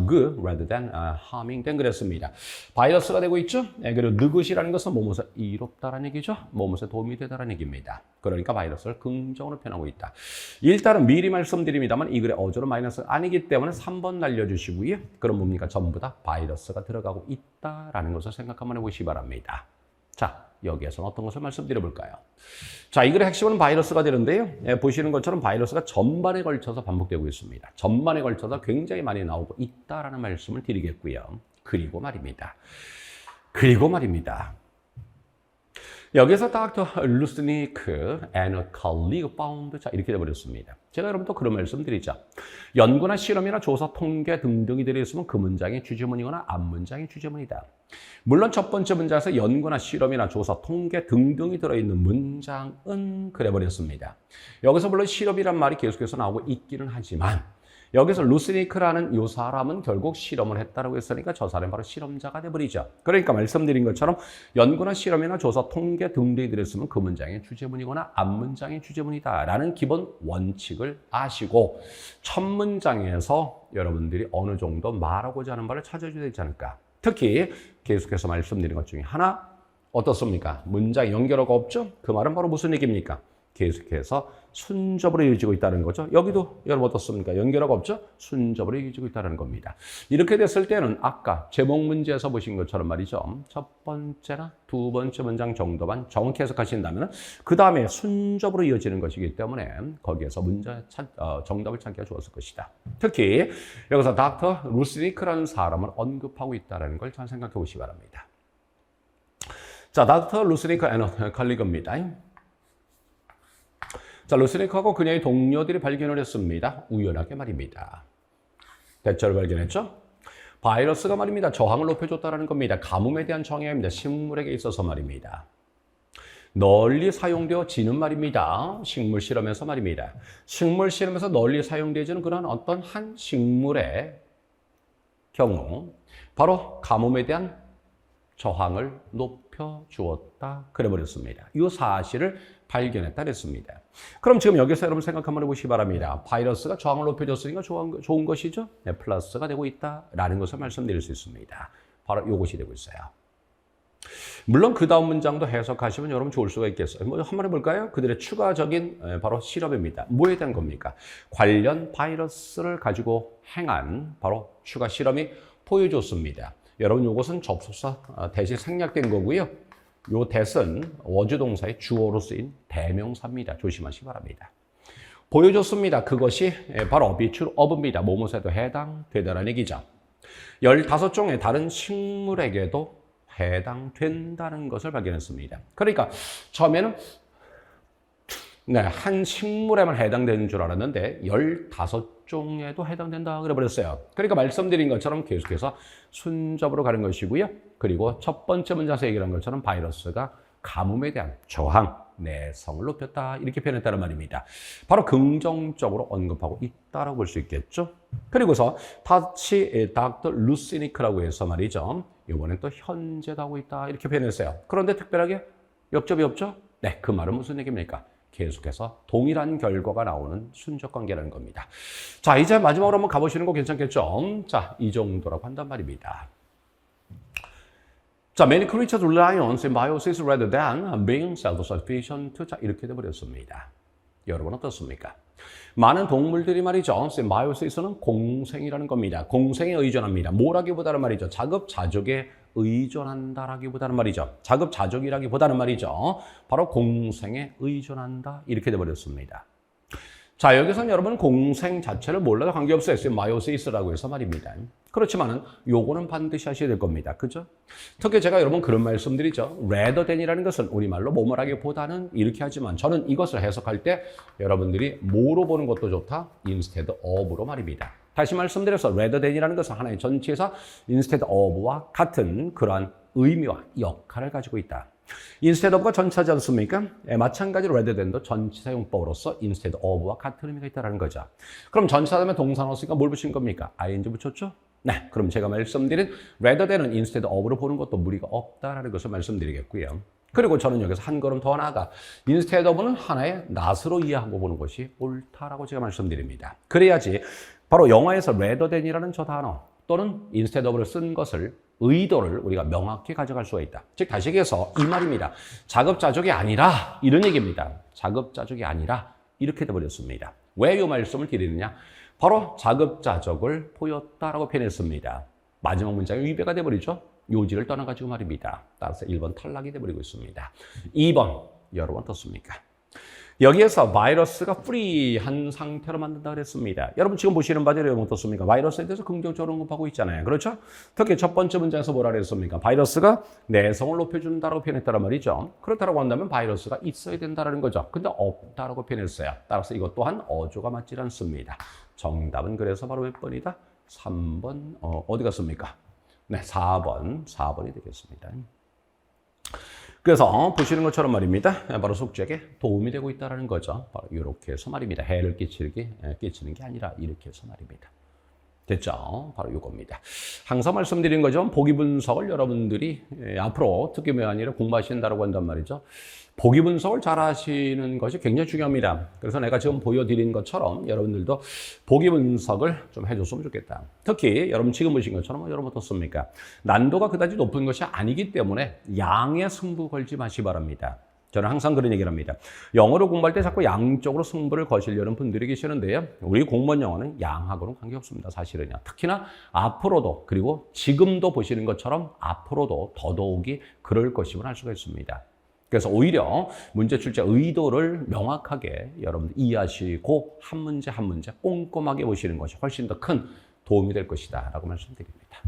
good rather than harming. 된 그랬습니다. 바이러스가 되고 있죠. 그리고 느긋이라는 것은 몸에서 이롭다라는 얘기죠. 몸에 도움이 되다라는 얘기입니다. 그러니까 바이러스를 긍정으로 표현하고 있다. 일단은 미리 말씀드립니다만 이 글의 어조는 마이너스가 아니기 때문에 3번 날려주시고요. 그럼 뭡니까? 전부 다 바이러스가 들어가고 있다라는 것을 생각 한번 해보시기 바랍니다. 자, 여기에서는 어떤 것을 말씀드려볼까요? 자, 이 글의 핵심은 바이러스가 되는데요. 보시는 것처럼 바이러스가 전반에 걸쳐서 반복되고 있습니다. 전반에 걸쳐서 굉장히 많이 나오고 있다라는 말씀을 드리겠고요. 그리고 말입니다. 여기서 Dr. Lusnik and a colleague found, 자, 이렇게 되어버렸습니다. 제가 여러분도 그런 말씀 드리죠. 연구나 실험이나 조사, 통계 등등이 들어있으면 그 문장이 주제문이거나 앞문장이 주제문이다. 물론 첫 번째 문장에서 연구나 실험이나 조사, 통계 등등이 들어있는 문장은 그래버렸습니다. 여기서 물론 실험이란 말이 계속해서 나오고 있기는 하지만 여기서 루스니크라는 이 사람은 결국 실험을 했다고 했으니까 저 사람이 바로 실험자가 돼버리죠. 그러니까 말씀드린 것처럼 연구나 실험이나 조사, 통계 등등이 들었으면 그 문장의 주제문이거나 앞문장의 주제문이다라는 기본 원칙을 아시고 첫 문장에서 여러분들이 어느 정도 말하고자 하는 바를 찾아줘야 되지 않을까. 특히 계속해서 말씀드린 것 중에 하나 어떻습니까? 문장 연결어가 없죠? 그 말은 바로 무슨 얘기입니까? 계속해서 순접으로 이어지고 있다는 거죠. 여기도 여러분 어떻습니까? 연결하고 없죠? 순접으로 이어지고 있다는 겁니다. 이렇게 됐을 때는 아까 제목 문제에서 보신 것처럼 말이죠. 첫 번째나 두 번째 문장 정도만 정확히 해석하신다면 그 다음에 순접으로 이어지는 것이기 때문에 거기에서 정답을 찾기가 좋았을 것이다. 특히 여기서 닥터 루스니크라는 사람을 언급하고 있다는 걸 잘 생각해 보시기 바랍니다. 자, 닥터 루스니크 앤 칼리그입니다. 자, 루스니크하고 그녀의 동료들이 발견을 했습니다. 우연하게 말입니다. 대처를 발견했죠? 바이러스가 말입니다. 저항을 높여줬다는 겁니다. 가뭄에 대한 정의입니다. 식물에게 있어서 말입니다. 널리 사용되어지는 말입니다. 식물 실험에서 말입니다. 식물 실험에서 널리 사용되어지는 그런 어떤 한 식물의 경우 바로 가뭄에 대한 저항을 높여주었다 그래버렸습니다. 이 사실을 발견했다 그랬습니다. 그럼 지금 여기서 여러분 생각 한번 해보시기 바랍니다. 바이러스가 저항을 높여줬으니까 좋은 것이죠? 네, 플러스가 되고 있다라는 것을 말씀드릴 수 있습니다. 바로 이것이 되고 있어요. 물론 그 다음 문장도 해석하시면 여러분 좋을 수가 있겠어요. 한번 해볼까요? 그들의 추가적인 바로 실험입니다. 뭐에 대한 겁니까? 관련 바이러스를 가지고 행한 바로 추가 실험이 보여줬습니다. 여러분 이것은 접속사 대신 생략된 거고요. 요 that은 원주동사의 주어로 쓰인 대명사입니다. 조심하시기 바랍니다. 보여줬습니다. 그것이 바로 어비추 어브입니다. 뭐뭐에도 해당되다라는 얘기죠. 15종의 다른 식물에게도 해당된다는 것을 발견했습니다. 그러니까 처음에는 한 식물에만 해당되는 줄 알았는데 15종에도 해당된다 그래버렸어요. 그러니까 말씀드린 것처럼 계속해서 순접으로 가는 것이고요. 그리고 첫 번째 문장에서 얘기한 것처럼 바이러스가 가뭄에 대한 저항, 내성을 높였다 이렇게 표현했다는 말입니다. 바로 긍정적으로 언급하고 있다라고 볼 수 있겠죠. 그리고서 다시 닥터 루시니크라고 해서 말이죠. 이번엔 또 현재도 하고 있다 이렇게 표현했어요. 그런데 특별하게 역접이 없죠? 네, 그 말은 무슨 얘기입니까? 계속해서 동일한 결과가 나오는 순접 관계라는 겁니다. 자, 이제 마지막으로 한번 가보시는 거 괜찮겠죠? 자, 이 정도라고 한단 말입니다. 자, many creatures rely on symbiosis rather than being self-sufficient. 자, 이렇게 돼버렸습니다. 여러분 어떻습니까? 많은 동물들이 말이죠. symbiosis 공생이라는 겁니다. 공생에 의존합니다. 뭐라기보다는 말이죠. 자급자족에 의존한다라기보다는 말이죠. 자급자족이라기보다는 말이죠. 바로 공생에 의존한다. 이렇게 돼버렸습니다. 자, 여기서는 여러분 공생 자체를 몰라도 관계없어요. symbio시스라고 해서 말입니다. 그렇지만은 요거는 반드시 하셔야 될 겁니다. 그죠? 특히 제가 여러분 그런 말씀드리죠. rather than이라는 것은 우리말로 뭐뭐라기보다는 이렇게 하지만 저는 이것을 해석할 때 여러분들이 뭐로 보는 것도 좋다. instead of로 말입니다. 다시 말씀드려서 rather than이라는 것은 하나의 전치에서 instead of와 같은 그러한 의미와 역할을 가지고 있다. instead of가 전치하지 않습니까? 마찬가지로 rather than도 전치사용법으로서 instead of와 같은 의미가 있다는 거죠. 그럼 전치사다음에 동사 넣었으니까 뭘 붙인 겁니까? ing 붙였죠? 네, 그럼 제가 말씀드린 rather than은 instead of로 보는 것도 무리가 없다라는 것을 말씀드리겠고요. 그리고 저는 여기서 한 걸음 더 나아가 instead of는 하나의 낫으로 이해하고 보는 것이 옳다라고 제가 말씀드립니다. 그래야지 바로 영어에서 rather than이라는 저 단어 또는 instead of를 쓴 것을 의도를 우리가 명확히 가져갈 수가 있다. 즉 다시 얘기해서 이 말입니다. 자급자족이 아니라 이런 얘기입니다. 자급자족이 아니라 이렇게 돼버렸습니다. 왜 이 말씀을 드리느냐? 바로 자급자족을 보였다라고 표현했습니다. 마지막 문장이 위배가 돼버리죠. 요지를 떠나가지고 말입니다. 따라서 1번 탈락이 돼버리고 있습니다. 2번 여러분 어떻습니까? 여기에서 바이러스가 프리한 상태로 만든다 그랬습니다. 여러분 지금 보시는 바대로 여러분 어떻습니까? 바이러스에 대해서 긍정적으로 언급하고 있잖아요. 그렇죠? 특히 첫 번째 문장에서 뭐라 그랬습니까? 바이러스가 내성을 높여준다고 표현했다는 말이죠. 그렇다고 한다면 바이러스가 있어야 된다는 거죠. 근데 없다라고 표현했어요. 따라서 이것 또한 어조가 맞지 않습니다. 정답은 그래서 바로 몇 번이다? 3번 어디 갔습니까? 네, 4번이 되겠습니다. 그래서 보시는 것처럼 말입니다. 바로 숙제에 도움이 되고 있다는 거죠. 바로 이렇게 해서 말입니다. 해를 끼치는 게 아니라 이렇게 해서 말입니다. 됐죠? 바로 이겁니다. 항상 말씀드린 거죠. 보기 분석을 여러분들이 앞으로 특기면 아니라 공부하신다고 한단 말이죠. 보기 분석을 잘 하시는 것이 굉장히 중요합니다. 그래서 내가 지금 보여드린 것처럼 여러분들도 보기 분석을 좀 해줬으면 좋겠다. 특히 여러분 지금 보신 것처럼 여러분 어떻습니까? 난도가 그다지 높은 것이 아니기 때문에 양의 승부 걸지 마시기 바랍니다. 저는 항상 그런 얘기를 합니다. 영어를 공부할 때 자꾸 양쪽으로 승부를 거시려는 분들이 계시는데요. 우리 공무원 영어는 양하고는 관계없습니다. 사실은요. 특히나 앞으로도 그리고 지금도 보시는 것처럼 앞으로도 더더욱이 그럴 것임을 알 수가 있습니다. 그래서 오히려 문제 출제 의도를 명확하게 여러분들 이해하시고 한 문제 한 문제 꼼꼼하게 보시는 것이 훨씬 더 큰 도움이 될 것이다 라고 말씀드립니다.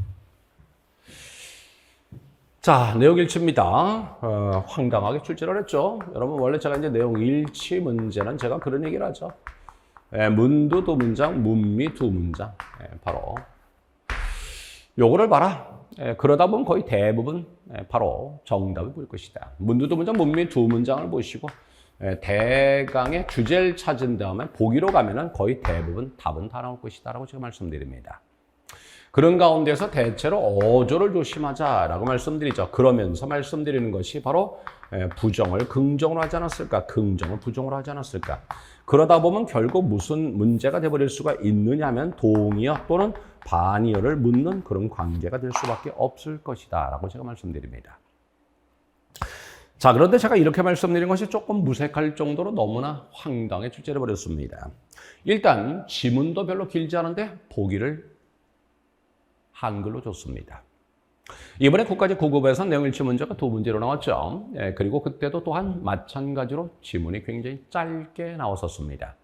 자, 내용 일치입니다. 황당하게 출제를 했죠. 여러분, 원래 제가 이제 내용 일치 문제는 제가 그런 얘기를 하죠. 문도 두 문장, 문미 두 문장. 바로 요거를 봐라. 그러다 보면 거의 대부분 바로 정답을 볼 것이다. 문도 두 문장, 문미 두 문장을 보시고 대강의 주제를 찾은 다음에 보기로 가면은 거의 대부분 답은 다 나올 것이다 라고 제가 말씀드립니다. 그런 가운데서 대체로 어조를 조심하자라고 말씀드리죠. 그러면서 말씀드리는 것이 바로 부정을 긍정으로 하지 않았을까? 긍정을 부정으로 하지 않았을까? 그러다 보면 결국 무슨 문제가 되어버릴 수가 있느냐 하면 동의어 또는 반의어를 묻는 그런 관계가 될 수밖에 없을 것이다 라고 제가 말씀드립니다. 자, 그런데 제가 이렇게 말씀드린 것이 조금 무색할 정도로 너무나 황당해 출제를 버렸습니다. 일단 지문도 별로 길지 않은데 보기를 한글로 줬습니다. 이번에 국가직 9급에서 내용 일치 문제가 두 문제로 나왔죠. 그리고 그때도 또한 마찬가지로 지문이 굉장히 짧게 나왔었습니다.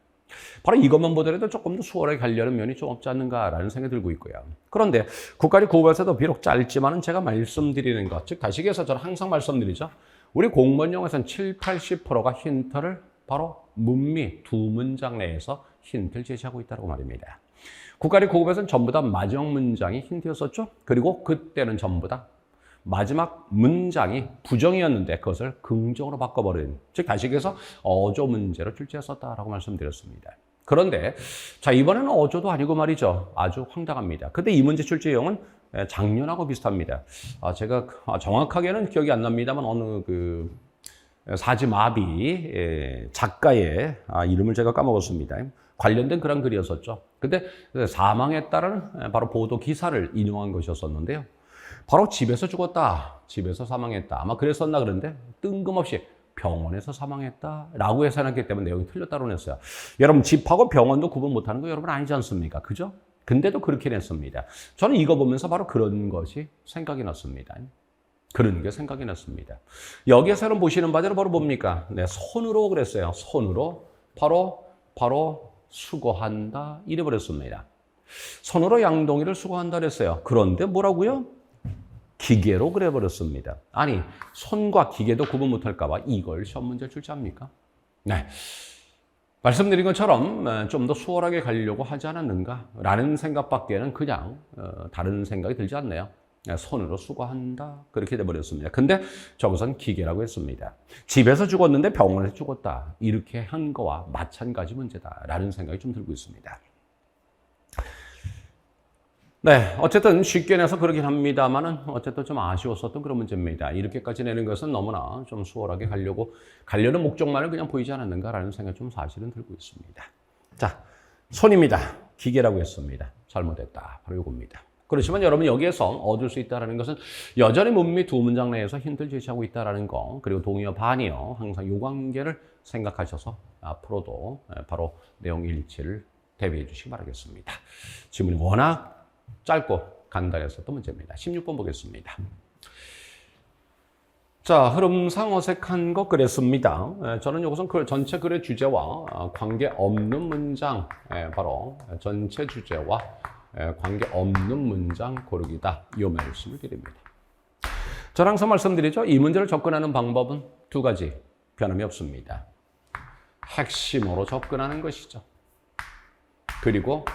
바로 이것만 보더라도 조금 더 수월하게 가려는 면이 좀 없지 않는가라는 생각이 들고 있고요. 그런데 국가직 9급에서도 비록 짧지만은 제가 말씀드리는 것, 즉 다시 얘기해서 저는 항상 말씀드리죠. 우리 공무원 영어에서는 70, 80%가 힌트를 바로 문미 두 문장 내에서 힌트를 제시하고 있다고 말입니다. 국가직 9급에서는 전부 다 마지막 문장이 힌트였었죠. 그리고 그때는 전부 다 마지막 문장이 부정이었는데 그것을 긍정으로 바꿔버린, 즉 다시 얘기해서 어조 문제로 출제했었다라고 말씀드렸습니다. 그런데 자, 이번에는 어조도 아니고 말이죠. 아주 황당합니다. 근데 이 문제 출제형은 작년하고 비슷합니다. 제가 정확하게는 기억이 안 납니다만 어느 그 사지마비 작가의 이름을 제가 까먹었습니다. 관련된 그런 글이었었죠. 근데 사망했다는 바로 보도 기사를 인용한 것이었었는데요. 바로 집에서 죽었다, 집에서 사망했다. 아마 그랬었나 그런데 뜬금없이 병원에서 사망했다라고 해석했기 때문에 내용이 틀렸다고 했어요. 여러분 집하고 병원도 구분 못하는 거 여러분 아니지 않습니까? 그죠? 근데도 그렇게 냈습니다. 저는 이거 보면서 바로 그런 것이 생각이 났습니다. 그런 게 생각이 났습니다. 여기에서는 보시는 바대로 바로 뭡니까? 네, 손으로 그랬어요. 손으로 바로 수거한다 이래버렸습니다. 손으로 양동이를 수거한다 그랬어요. 그런데 뭐라고요? 기계로 그래버렸습니다. 아니, 손과 기계도 구분 못할까 봐 이걸 시험 문제 출제합니까? 네. 말씀드린 것처럼 좀 더 수월하게 가려고 하지 않았는가 라는 생각밖에는 그냥 다른 생각이 들지 않네요. 손으로 수거한다 그렇게 돼버렸습니다. 근데 저것은 기계라고 했습니다. 집에서 죽었는데 병원에서 죽었다 이렇게 한 거와 마찬가지 문제다라는 생각이 좀 들고 있습니다. 네, 어쨌든 쉽게 내서 그러긴 합니다만은 어쨌든 좀 아쉬웠었던 그런 문제입니다. 이렇게까지 내는 것은 너무나 좀 수월하게 가려는 목적만을 그냥 보이지 않았는가라는 생각이 좀 사실은 들고 있습니다. 자, 손입니다. 기계라고 했습니다. 잘못했다. 바로 이겁니다. 그렇지만 여러분 여기에서 얻을 수 있다는 것은 여전히 문미 두 문장 내에서 힌트를 제시하고 있다는 거, 그리고 동의어, 반의어 항상 이 관계를 생각하셔서 앞으로도 바로 내용 일치를 대비해 주시기 바라겠습니다. 지문이 워낙 짧고 간단했었던 문제입니다. 16번 보겠습니다. 자, 흐름상 어색한 것 그랬습니다. 저는 이것은 그 전체 글의 주제와 관계없는 문장, 바로 전체 주제와 관계없는 문장 고르기다. 이 말씀을 드립니다. 저는 항상 말씀드리죠. 이 문제를 접근하는 방법은 두 가지, 변함이 없습니다. 핵심으로 접근하는 것이죠. 그리고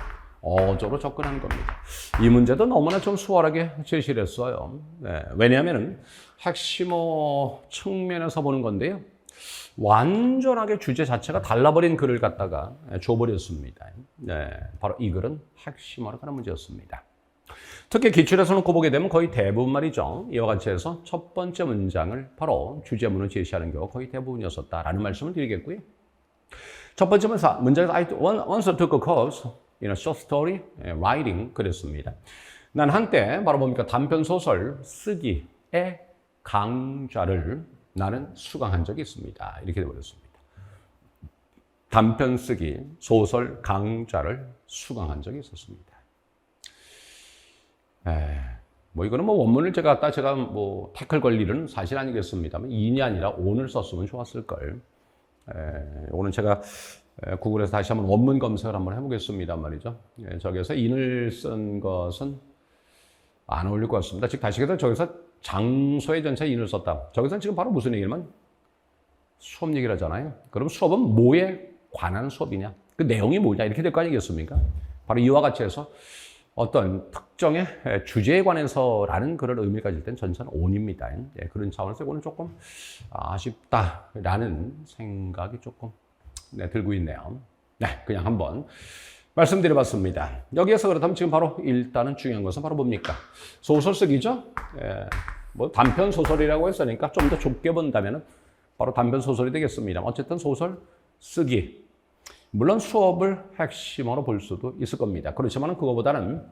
어조로 접근하는 겁니다. 이 문제도 너무나 좀 수월하게 제시를 했어요. 네, 왜냐하면 핵심어 측면에서 보는 건데요. 완전하게 주제 자체가 달라버린 글을 갖다가 줘버렸습니다. 네, 바로 이 글은 핵심어로 가는 문제였습니다. 특히 기출에서 놓고 보게 되면 거의 대부분 말이죠. 이와 같이 해서 첫 번째 문장을 바로 주제문을 제시하는 경우가 거의 대부분이었었다라는 말씀을 드리겠고요. 첫 번째 문장에서 I once took a course in a short story writing 그랬습니다. 난 한때 바로 뭡니까 단편 소설 쓰기의 강좌를 나는 수강한 적이 있습니다. 이렇게 되어버렸습니다. 단편 쓰기 소설 강좌를 수강한 적이 있었습니다. 뭐 이거는 뭐 원문을 제가 뭐 태클 걸 일은 사실 아니겠습니다만 인이 아니라 온을 썼으면 좋았을 걸. 오늘 제가 구글에서 다시 한번 원문 검색을 한번 해보겠습니다 말이죠. 저기서 인을 쓴 것은 안 어울릴 것 같습니다. 즉 다시 해서 저기서 장소의 전체 인을 썼다. 저기서는 지금 바로 무슨 얘기냐면 수업 얘기를 하잖아요. 그럼 수업은 뭐에 관한 수업이냐? 그 내용이 뭐냐? 이렇게 될 거 아니겠습니까? 바로 이와 같이 해서 어떤 특정의 주제에 관해서라는 그런 의미를 가질 땐 전체는 온입니다. 그런 차원에서 이거는 조금 아쉽다라는 생각이 조금 들고 있네요. 그냥 한번 말씀드려봤습니다. 여기에서 그렇다면 지금 바로 일단은 중요한 것은 바로 뭡니까? 소설 쓰기죠. 뭐 단편 소설이라고 했으니까 좀 더 좁게 본다면은 바로 단편 소설이 되겠습니다. 어쨌든 소설 쓰기. 물론 수업을 핵심으로 볼 수도 있을 겁니다. 그렇지만 그거보다는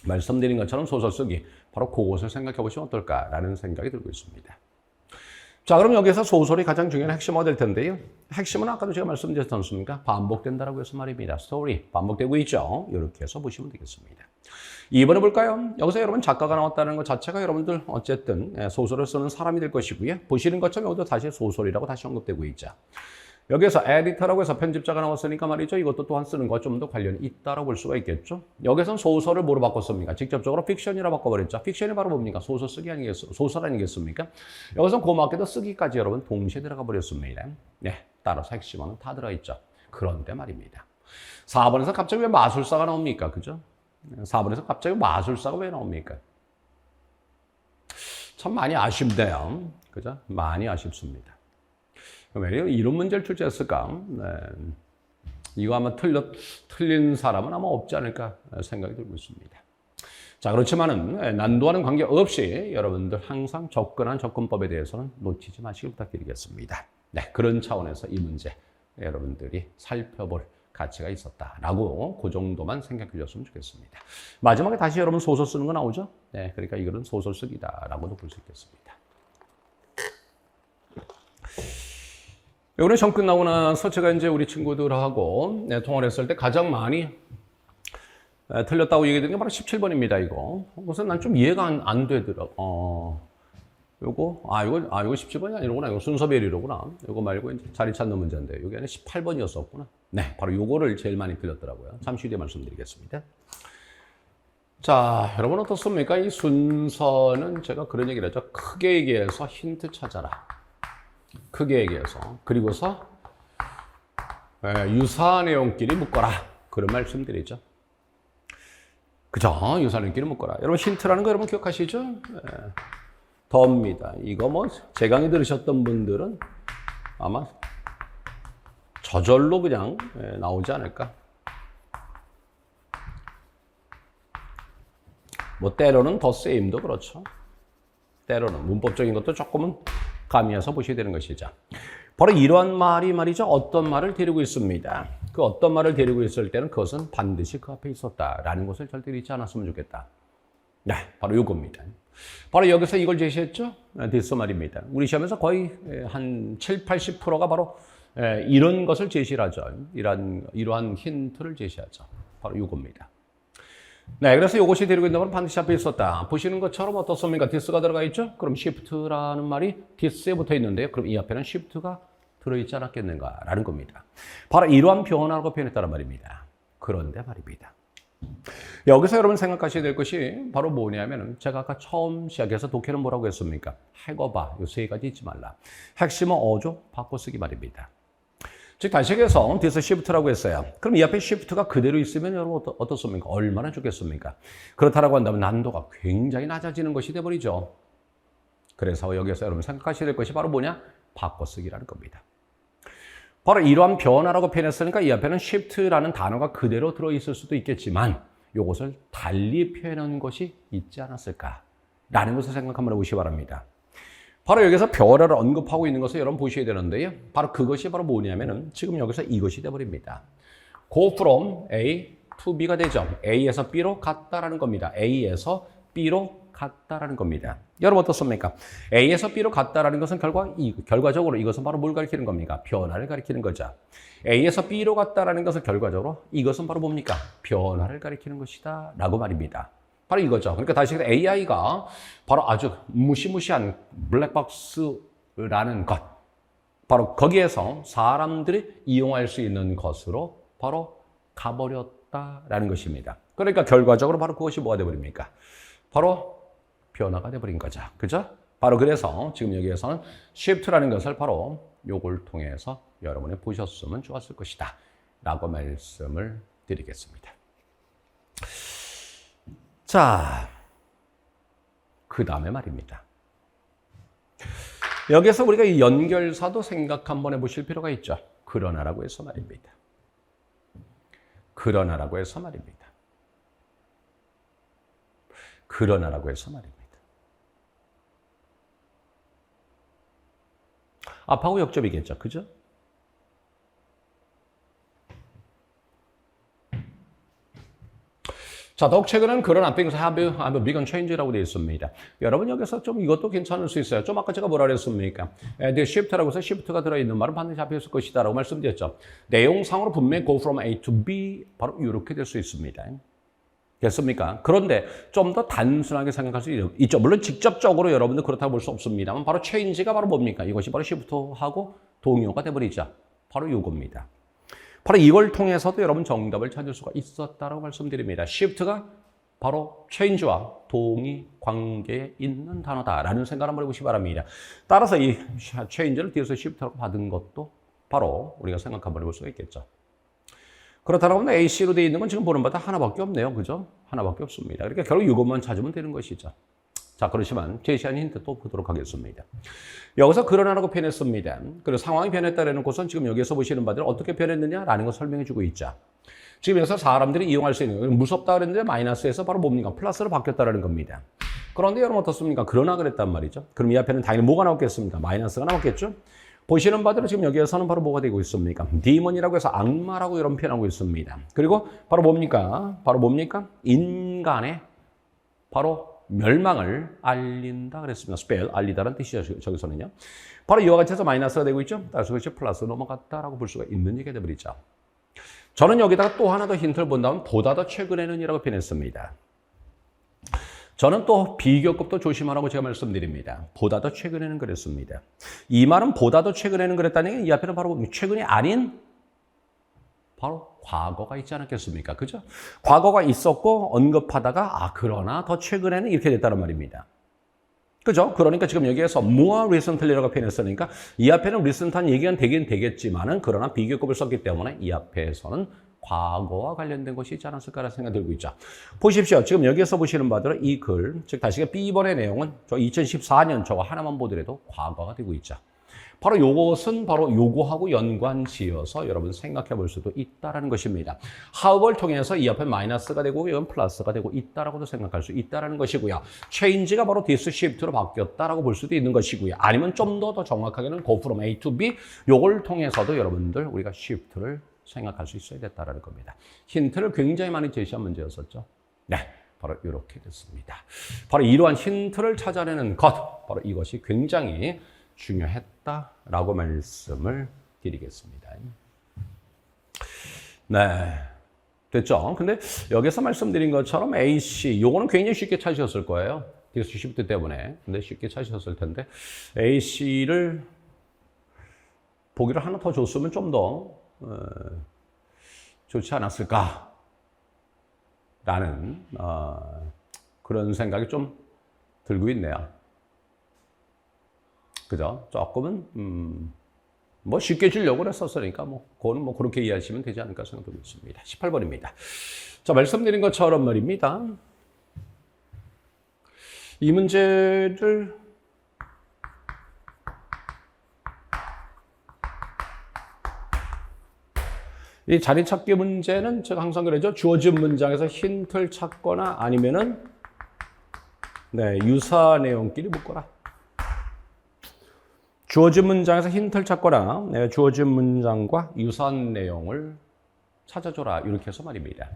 말씀드린 것처럼 소설 쓰기, 바로 그것을 생각해 보시면 어떨까라는 생각이 들고 있습니다. 자, 그럼 여기서 소설이 가장 중요한 핵심어가 될 텐데요. 핵심은 아까도 제가 말씀드렸지 않습니까? 반복된다라고 해서 말입니다. 스토리, 반복되고 있죠. 이렇게 해서 보시면 되겠습니다. 2번에 볼까요? 여기서 여러분 작가가 나왔다는 것 자체가 여러분들 어쨌든 소설을 쓰는 사람이 될 것이고요. 보시는 것처럼 여기도 다시 소설이라고 다시 언급되고 있죠. 여기서 에디터라고 해서 편집자가 나왔으니까 말이죠. 이것도 또한 쓰는 것과 좀 더 관련이 있다라고 볼 수가 있겠죠. 여기서는 소설을 뭐로 바꿨습니까? 직접적으로 픽션이라고 바꿔버렸죠. 픽션이 바로 뭡니까? 소설 쓰기 아니겠습니까? 소설 아니겠습니까? 여기서는 고맙게도 쓰기까지 여러분 동시에 들어가 버렸습니다. 따라서 핵심어는 다 들어있죠. 그런데 말입니다. 4번에서 갑자기 왜 마술사가 나옵니까? 그죠? 4번에서 갑자기 마술사가 왜 나옵니까? 참 많이 아쉽네요. 그죠? 많이 아쉽습니다. 왜 이런 문제를 출제했을까? 이거 아마 틀린 사람은 아마 없지 않을까 생각이 들고 있습니다. 자, 그렇지만은 난도와는 관계없이 여러분들 항상 접근한 접근법에 대해서는 놓치지 마시길 부탁드리겠습니다. 그런 차원에서 이 문제 여러분들이 살펴볼 가치가 있었다라고 그 정도만 생각해 주셨으면 좋겠습니다. 마지막에 다시 여러분 소설 쓰는 거 나오죠? 그러니까 이거는 소설 쓰기다라고도 볼 수 있겠습니다. 이번에 시험 끝나고 나서 제가 이제 우리 친구들하고 통화를 했을 때 가장 많이 틀렸다고 얘기드린 게 바로 17번입니다, 이거. 그래서 난 좀 이해가 안 되더라고. 이거 17번이 아니로구나. 이거 순서별이로구나. 이거 말고 이제 자리 찾는 문제인데, 여기 안에 18번이었었구나. 바로 요거를 제일 많이 틀렸더라고요. 잠시 뒤에 말씀드리겠습니다. 자, 여러분 어떻습니까? 이 순서는 제가 그런 얘기를 하죠. 크게 얘기해서 힌트 찾아라. 크게 얘기해서. 그리고서 유사한 내용끼리 묶어라. 그런 말씀드리죠. 그죠? 유사한 내용끼리 묶어라. 여러분 힌트라는 거 여러분 기억하시죠? 더입니다. 이거 뭐 제 강의 들으셨던 분들은 아마 저절로 그냥 나오지 않을까. 뭐 때로는 더 세임도 그렇죠. 때로는 문법적인 것도 조금은 가미해서 보셔야 되는 것이죠. 바로 이러한 말이 말이죠. 어떤 말을 데리고 있습니다. 그 어떤 말을 데리고 있을 때는 그것은 반드시 그 앞에 있었다라는 것을 절대 잊지 않았으면 좋겠다. 바로 이겁니다. 바로 여기서 이걸 제시했죠. 디스 말입니다. 우리 시험에서 거의 한 7, 80%가 바로 이런 것을 제시를 하죠. 이러한 힌트를 제시하죠. 바로 이겁니다. 그래서 이것이 데리고 있는 건 반드시 앞에 있었다. 보시는 것처럼 어떻습니까? 디스가 들어가 있죠? 그럼 shift라는 말이 디스에 붙어 있는데요. 그럼 이 앞에는 shift가 들어있지 않았겠는가라는 겁니다. 바로 이러한 변화라고 표현했다는 말입니다. 그런데 말입니다. 여기서 여러분 생각하셔야 될 것이 바로 뭐냐면은 제가 아까 처음 시작해서 독해는 뭐라고 했습니까? 해거봐. 요 세 가지 잊지 말라. 핵심은 어조, 바꿔쓰기 말입니다. 즉 다시 얘기해서 디스 시프트라고 했어요. 그럼 이 앞에 시프트가 그대로 있으면 여러분 어떻습니까? 얼마나 좋겠습니까? 그렇다라고 한다면 난도가 굉장히 낮아지는 것이 돼버리죠. 그래서 여기서 여러분 생각하셔야 될 것이 바로 뭐냐? 바꿔쓰기라는 겁니다. 바로 이러한 변화라고 표현했으니까 이 앞에는 shift라는 단어가 그대로 들어있을 수도 있겠지만 이것을 달리 표현한 것이 있지 않았을까라는 것을 생각 한번 해보시기 바랍니다. 바로 여기서 별을 언급하고 있는 것을 여러분 보셔야 되는데요. 바로 그것이 바로 뭐냐면은 지금 여기서 이것이 돼버립니다. Go from A to B가 되죠. A에서 B로 갔다라는 겁니다. A에서 B로 같다라는 겁니다. 여러분 어떻습니까? A에서 B로 갔다라는 것은 결과적으로 이것은 바로 뭘 가리키는 겁니까? 변화를 가리키는 거죠. A에서 B로 갔다라는 것은 결과적으로 이것은 바로 뭡니까? 변화를 가리키는 것이다 라고 말입니다. 바로 이거죠. 그러니까 다시 AI가 바로 아주 무시무시한 블랙박스라는 것, 바로 거기에서 사람들이 이용할 수 있는 것으로 바로 가버렸다라는 것입니다. 그러니까 결과적으로 바로 그것이 뭐가 되어버립니까? 바로 변화가 되어버린 거죠. 그죠? 바로 그래서 지금 여기에서는 shift라는 것을 바로 요걸 통해서 여러분이 보셨으면 좋았을 것이다 라고 말씀을 드리겠습니다. 자, 그 다음에 말입니다. 여기서 우리가 이 연결사도 생각 한번 해보실 필요가 있죠. 그러나라고 해서 말입니다. 그러나라고 해서 말입니다. 그러나라고 해서 말입니다. 앞하고 역접이겠죠. 그죠? 자, 더욱 최근에는 그런 things have begun change라고 되어 있습니다. 여러분 여기서 좀 이것도 괜찮을 수 있어요. 좀 아까 제가 뭐라 그랬습니까? The shift라고 해서 shift가 들어있는 말은 반드시 앞에 있을 것이다 라고 말씀드렸죠. 내용상으로 분명히 go from A to B 바로 이렇게 될 수 있습니다. 됐습니까? 그런데 좀 더 단순하게 생각할 수 있죠. 물론 직접적으로 여러분들 그렇다고 볼 수 없습니다만 바로 change가 바로 뭡니까? 이것이 바로 shift하고 동의어가 돼버리죠. 바로 이겁니다. 바로 이걸 통해서도 여러분 정답을 찾을 수가 있었다라고 말씀드립니다. shift가 바로 change와 동의 관계에 있는 단어다라는 생각을 한번 해보시기 바랍니다. 따라서 이 change를 뒤에서 shift라고 받은 것도 바로 우리가 생각 한번 해볼 수가 있겠죠. 그렇다면 AC로 되어 있는 건 지금 보는 바다 하나밖에 없네요. 그죠? 하나밖에 없습니다. 그러니까 결국 이것만 찾으면 되는 것이죠. 자, 그렇지만 제시한 힌트 또 보도록 하겠습니다. 여기서 그러나라고 표현했습니다. 그리고 상황이 변했다는 것은 지금 여기서 보시는 바대로 어떻게 변했느냐라는 걸 설명해 주고 있죠. 지금 여기서 사람들이 이용할 수 있는, 무섭다 그랬는데 마이너스에서 바로 뭡니까? 플러스로 바뀌었다는 겁니다. 그런데 여러분 어떻습니까? 그러나 그랬단 말이죠. 그럼 이 앞에는 당연히 뭐가 나왔겠습니까? 마이너스가 나왔겠죠? 보시는 바대로 지금 여기에서는 바로 뭐가 되고 있습니까? 디몬이라고 해서 악마라고 이런 표현하고 있습니다. 그리고 바로 뭡니까? 바로 뭡니까? 인간의 바로 멸망을 알린다 그랬습니다. spell, 알리다라는 뜻이죠. 저기서는요. 바로 이와 같이 해서 마이너스가 되고 있죠. 따라서 그것이 플러스 넘어갔다라고 볼 수가 있는 얘기가 되어버리죠. 저는 여기다가 또 하나 더 힌트를 본다면 보다 더 최근에는 이라고 표현했습니다. 저는 또 비교급도 조심하라고 제가 말씀드립니다. 보다 더 최근에는 그랬습니다. 이 말은 보다 더 최근에는 그랬다는 게 이 앞에는 바로 최근이 아닌 바로 과거가 있지 않았겠습니까? 그죠? 과거가 있었고 언급하다가 그러나 더 최근에는 이렇게 됐다는 말입니다. 그죠? 그러니까 지금 여기에서 more recently라고 표현했으니까 이 앞에는 recent한 얘기가 되긴 되겠지만은 그러나 비교급을 썼기 때문에 이 앞에서는 과거와 관련된 것이 있지 않았을까라는 생각이 들고 있죠. 보십시오. 지금 여기에서 보시는 바대로 이 글, 즉 다시 B번의 내용은 저 2014년 저거 하나만 보더라도 과거가 되고 있죠. 바로 요것은 바로 요거하고 연관지어서 여러분 생각해 볼 수도 있다라는 것입니다. how를 통해서 이 앞에 마이너스가 되고 이건 플러스가 되고 있다라고도 생각할 수 있다라는 것이고요. change가 바로 this shift로 바뀌었다라고 볼 수도 있는 것이고요. 아니면 좀 더 정확하게는 go from A to B 요걸 통해서도 여러분들 우리가 shift를 생각할 수 있어야 됐다라는 겁니다. 힌트를 굉장히 많이 제시한 문제였었죠. 네. 바로 이렇게 됐습니다. 바로 이러한 힌트를 찾아내는 것, 바로 이것이 굉장히 중요했다라고 말씀을 드리겠습니다. 네. 됐죠? 근데 여기서 말씀드린 것처럼 AC, 요거는 굉장히 쉽게 찾으셨을 거예요. 디스 시프트 때문에. 근데 쉽게 찾으셨을 텐데, AC를 보기를 하나 더 줬으면 좀 더, 좋지 않았을까? 라는, 그런 생각이 좀 들고 있네요. 그죠? 조금은, 뭐 쉽게 주려고 했었으니까, 그거는 그렇게 이해하시면 되지 않을까 생각하고 있습니다. 18번입니다. 자, 말씀드린 것처럼 말입니다. 이 문제를, 이 자리 찾기 문제는 제가 항상 그러죠. 주어진 문장에서 힌트를 찾거나 아니면은, 네, 유사 내용끼리 묶어라. 주어진 문장에서 힌트를 찾거나 주어진 문장과 유사한 내용을 찾아줘라. 이렇게 해서 말입니다.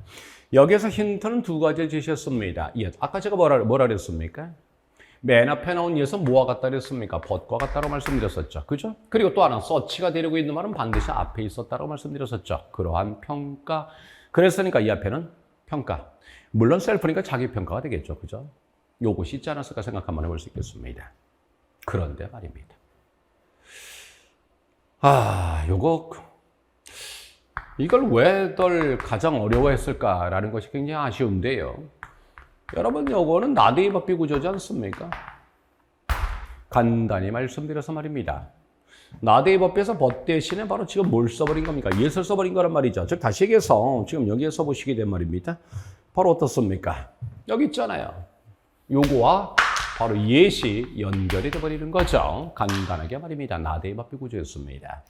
여기에서 힌트는 두 가지를 제시했습니다. 아까 제가 뭐라 그랬습니까? 맨 앞에 나온 이에서 뭐와 같다 그랬습니까? 벗과 같다고 말씀드렸었죠. 그죠? 그리고 또 하나, 서치가 데리고 있는 말은 반드시 앞에 있었다고 말씀드렸었죠. 그러한 평가. 그랬으니까 이 앞에는 평가. 물론 셀프니까 자기 평가가 되겠죠. 그죠? 요것이 있지 않았을까 생각 한번 해볼 수 있겠습니다. 그런데 말입니다. 이걸 왜들 가장 어려워했을까라는 것이 굉장히 아쉬운데요. 여러분, 요거는 나대의 법비 구조지 않습니까? 간단히 말씀드려서 말입니다. 나대의 법비에서 벗 대신에 바로 지금 뭘 써버린 겁니까? 예를 써버린 거란 말이죠. 즉, 다시 얘기해서 지금 여기에 써보시게 된 말입니다. 바로 어떻습니까? 여기 있잖아요. 요거와 바로 예시 연결이 돼버리는 거죠. 간단하게 말입니다. 나대의 법비 구조였습니다.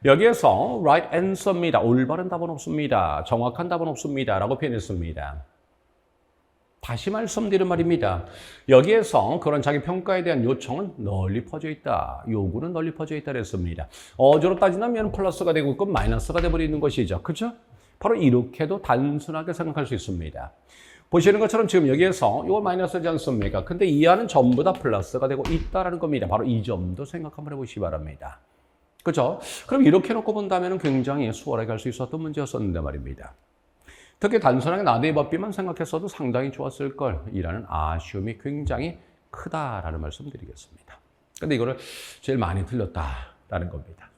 여기에서 right answer입니다. 올바른 답은 없습니다. 정확한 답은 없습니다. 라고 표현했습니다. 다시 말씀드린 말입니다. 여기에서 그런 자기 평가에 대한 요청은 널리 퍼져 있다. 요구는 널리 퍼져 있다 그랬습니다. 어조로 따지면 플러스가 되고 있고 마이너스가 돼버리는 것이죠. 그죠? 바로 이렇게도 단순하게 생각할 수 있습니다. 보시는 것처럼 지금 여기에서 이거 마이너스지 않습니까? 근데 이 안은 전부 다 플러스가 되고 있다라는 겁니다. 바로 이 점도 생각 한번 해보시기 바랍니다. 그죠? 그럼 이렇게 놓고 본다면 굉장히 수월하게 할 수 있었던 문제였었는데 말입니다. 특히 단순하게 나대의 법비만 생각했어도 상당히 좋았을 걸 이라는 아쉬움이 굉장히 크다라는 말씀 드리겠습니다. 근데 이거를 제일 많이 틀렸다라는 겁니다.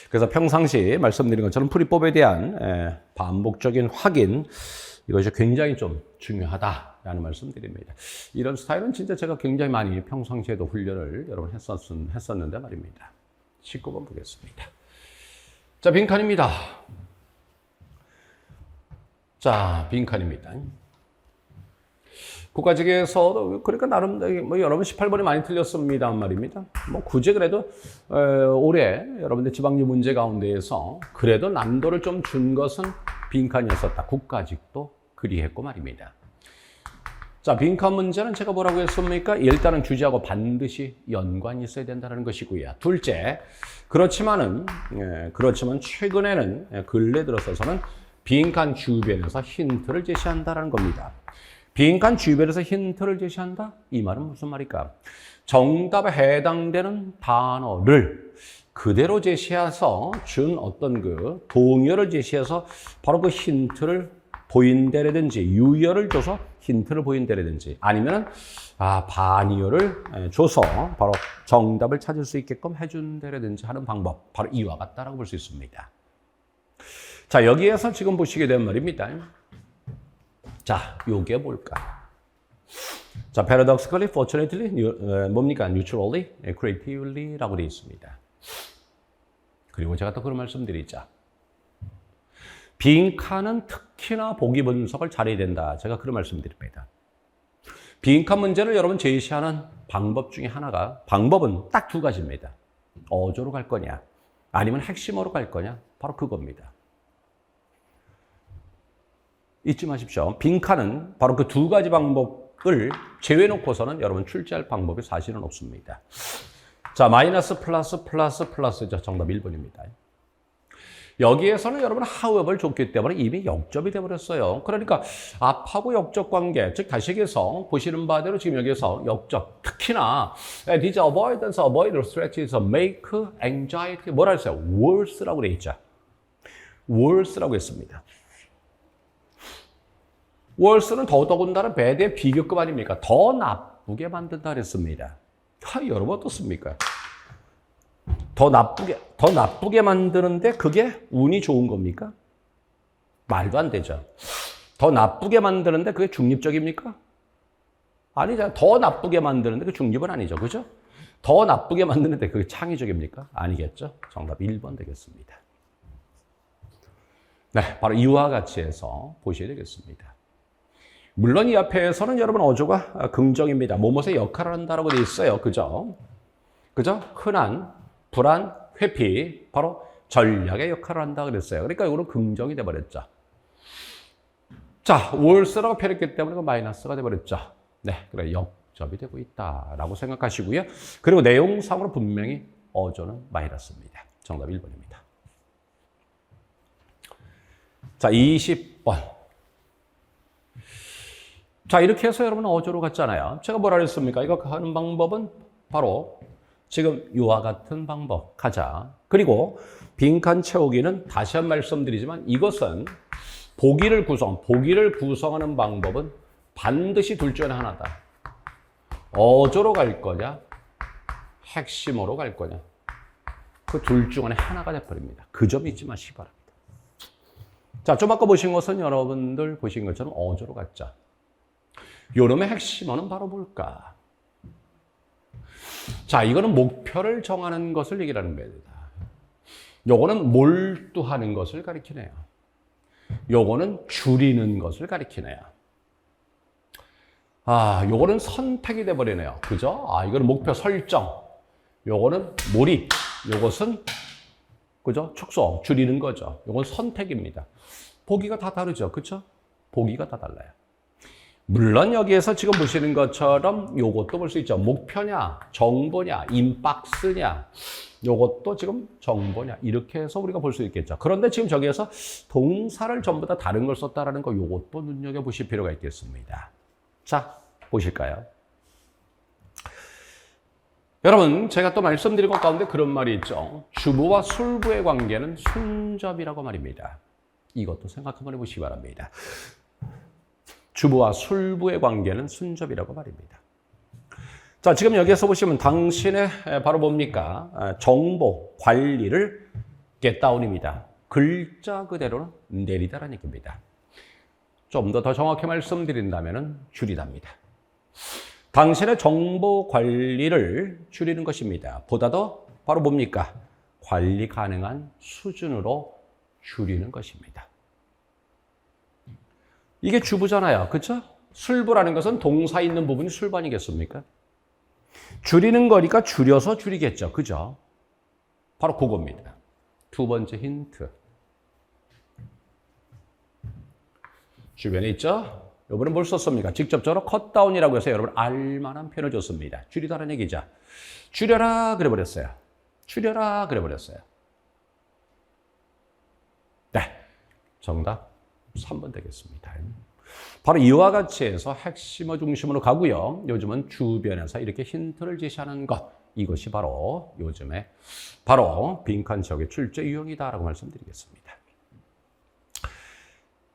그래서 평상시 말씀드린 것처럼 풀이법에 대한 반복적인 확인, 이것이 굉장히 좀 중요하다라는 말씀 드립니다. 이런 스타일은 진짜 제가 굉장히 많이 평상시에도 훈련을 여러분 했었는데 말입니다. 19번 보겠습니다. 자, 빈칸입니다. 자, 빈칸입니다. 국가직에서 그러니까 나름 뭐 여러분 18번이 많이 틀렸습니다 말입니다. 뭐 굳이 그래도 올해 여러분들 지방류 문제 가운데에서 그래도 난도를 좀 준 것은 빈칸이었었다. 국가직도 그리했고 말입니다. 자, 빈칸 문제는 제가 뭐라고 했습니까? 일단은 주제하고 반드시 연관이 있어야 된다는 것이고요. 둘째, 그렇지만 최근에는 근래 들어서는 빈칸 주변에서 힌트를 제시한다는 겁니다. 빈칸 주변에서 힌트를 제시한다? 이 말은 무슨 말일까? 정답에 해당되는 단어를 그대로 제시해서 준 어떤 그 동요를 제시해서 바로 그 힌트를 보인다라든지 유효를 줘서 힌트를 보인다라든지 아니면 반이효를 줘서 바로 정답을 찾을 수 있게끔 해준다라든지 하는 방법, 바로 이와 같다라고 볼 수 있습니다. 자, 여기에서 지금 보시게 된 말입니다. 자, 요게 뭘까? 자, paradoxically, fortunately, 뭡니까? neutrally, creatively 라고 되어 있습니다. 그리고 제가 또 그런 말씀 드리자. 빈칸은 특히나 보기 분석을 잘해야 된다. 제가 그런 말씀 드립니다. 빈칸 문제를 여러분 제시하는 방법 중에 하나가, 방법은 딱 두 가지입니다. 어조로 갈 거냐, 아니면 핵심어로 갈 거냐, 바로 그겁니다. 잊지 마십시오. 빈칸은 바로 그 두 가지 방법을 제외놓고서는 여러분 출제할 방법이 사실은 없습니다. 자, 마이너스 플러스죠. 정답 1번입니다. 여기에서는 여러분 however 줬기 때문에 이미 역접이 되어버렸어요. 그러니까 앞하고 역접 관계, 즉 다시 얘기해서 보시는 바대로 지금 여기에서 역접, 특히나 these avoidance, avoid strategies make anxiety 뭐라 했어요? worse라고 되어 있죠. worse라고 했습니다. worse는 더더군다나 bad의 비교급 아닙니까? 더 나쁘게 만든다 그랬습니다. 여러분 어떻습니까? 더 나쁘게 만드는데 그게 운이 좋은 겁니까? 말도 안 되죠. 더 나쁘게 만드는데 그게 중립적입니까? 아니잖아요. 더 나쁘게 만드는데 그 중립은 아니죠. 그죠? 더 나쁘게 만드는데 그게 창의적입니까? 아니겠죠. 정답 1번 되겠습니다. 네, 바로 이와 같이 해서 보셔야 되겠습니다. 물론 이 앞에서는 여러분 어조가 긍정입니다. 뭐뭐의 역할을 한다라고 되어 있어요. 그죠? 흔한, 불안, 회피, 바로 전략의 역할을 한다 그랬어요. 그러니까 이거는 긍정이 돼버렸죠. 자, worse라고 표현했기 때문에 그 마이너스가 돼버렸죠. 네, 그래 역접이 되고 있다라고 생각하시고요. 그리고 내용상으로 분명히 어조는 마이너스입니다. 정답 1번입니다. 자, 20번. 자, 이렇게 해서 여러분 어조로 갔잖아요. 제가 뭐라 그랬습니까? 이거 하는 방법은 바로 지금 이와 같은 방법 가자. 그리고 빈칸 채우기는 다시 한 말씀드리지만 이것은 보기를 구성하는 방법은 반드시 둘 중에 하나다. 어조로 갈 거냐, 핵심어로 갈 거냐. 그 둘 중 하나가 돼버립니다. 그 점 잊지 마시기 바랍니다. 자, 좀 아까 보신 것은 여러분들 보신 것처럼 어조로 갔죠. 요놈의 핵심어는 바로 뭘까? 자, 이거는 목표를 정하는 것을 얘기하는 겁니다. 요거는 몰두하는 것을 가리키네요. 요거는 줄이는 것을 가리키네요. 아, 요거는 선택이 돼버리네요. 그죠? 아, 이거는 목표 설정. 요거는 몰입. 요것은, 그죠? 축소, 줄이는 거죠. 요건 선택입니다. 보기가 다 다르죠. 그죠? 보기가 다 달라요. 물론 여기에서 지금 보시는 것처럼 요것도 볼 수 있죠. 목표냐, 정보냐, 인박스냐. 요것도 지금 정보냐. 이렇게 해서 우리가 볼 수 있겠죠. 그런데 지금 저기에서 동사를 전부 다 다른 걸 썼다라는 거 요것도 눈여겨보실 필요가 있겠습니다. 자, 보실까요? 여러분, 제가 또 말씀드린 것 가운데 그런 말이 있죠. 주부와 술부의 관계는 순접이라고 말입니다. 이것도 생각 한번 해보시기 바랍니다. 주부와 술부의 관계는 순접이라고 말입니다. 자, 지금 여기에서 보시면 당신의 바로 뭡니까? 정보, 관리를 getdown입니다. 글자 그대로는 내리다라는 얘기입니다. 좀 더 정확히 말씀드린다면 줄이답니다. 당신의 정보 관리를 줄이는 것입니다. 보다 더 바로 뭡니까? 관리 가능한 수준으로 줄이는 것입니다. 이게 주부잖아요. 그렇죠? 술부라는 것은 동사 있는 부분이 술부 아니겠습니까? 줄이는 거니까 줄여서 줄이겠죠. 그죠? 바로 그겁니다. 두 번째 힌트. 주변에 있죠? 이번에 뭘 썼습니까? 직접적으로 컷다운이라고 해서 여러분 알만한 표현을 줬습니다. 줄이다라는 얘기죠. 줄여라 그래버렸어요. 줄여라 그래버렸어요. 네, 정답 3번 되겠습니다. 바로 이와 같이 해서 핵심어 중심으로 가고요. 요즘은 주변에서 이렇게 힌트를 제시하는 것, 이것이 바로 요즘에 바로 빈칸 지역의 출제 유형이다라고 말씀드리겠습니다.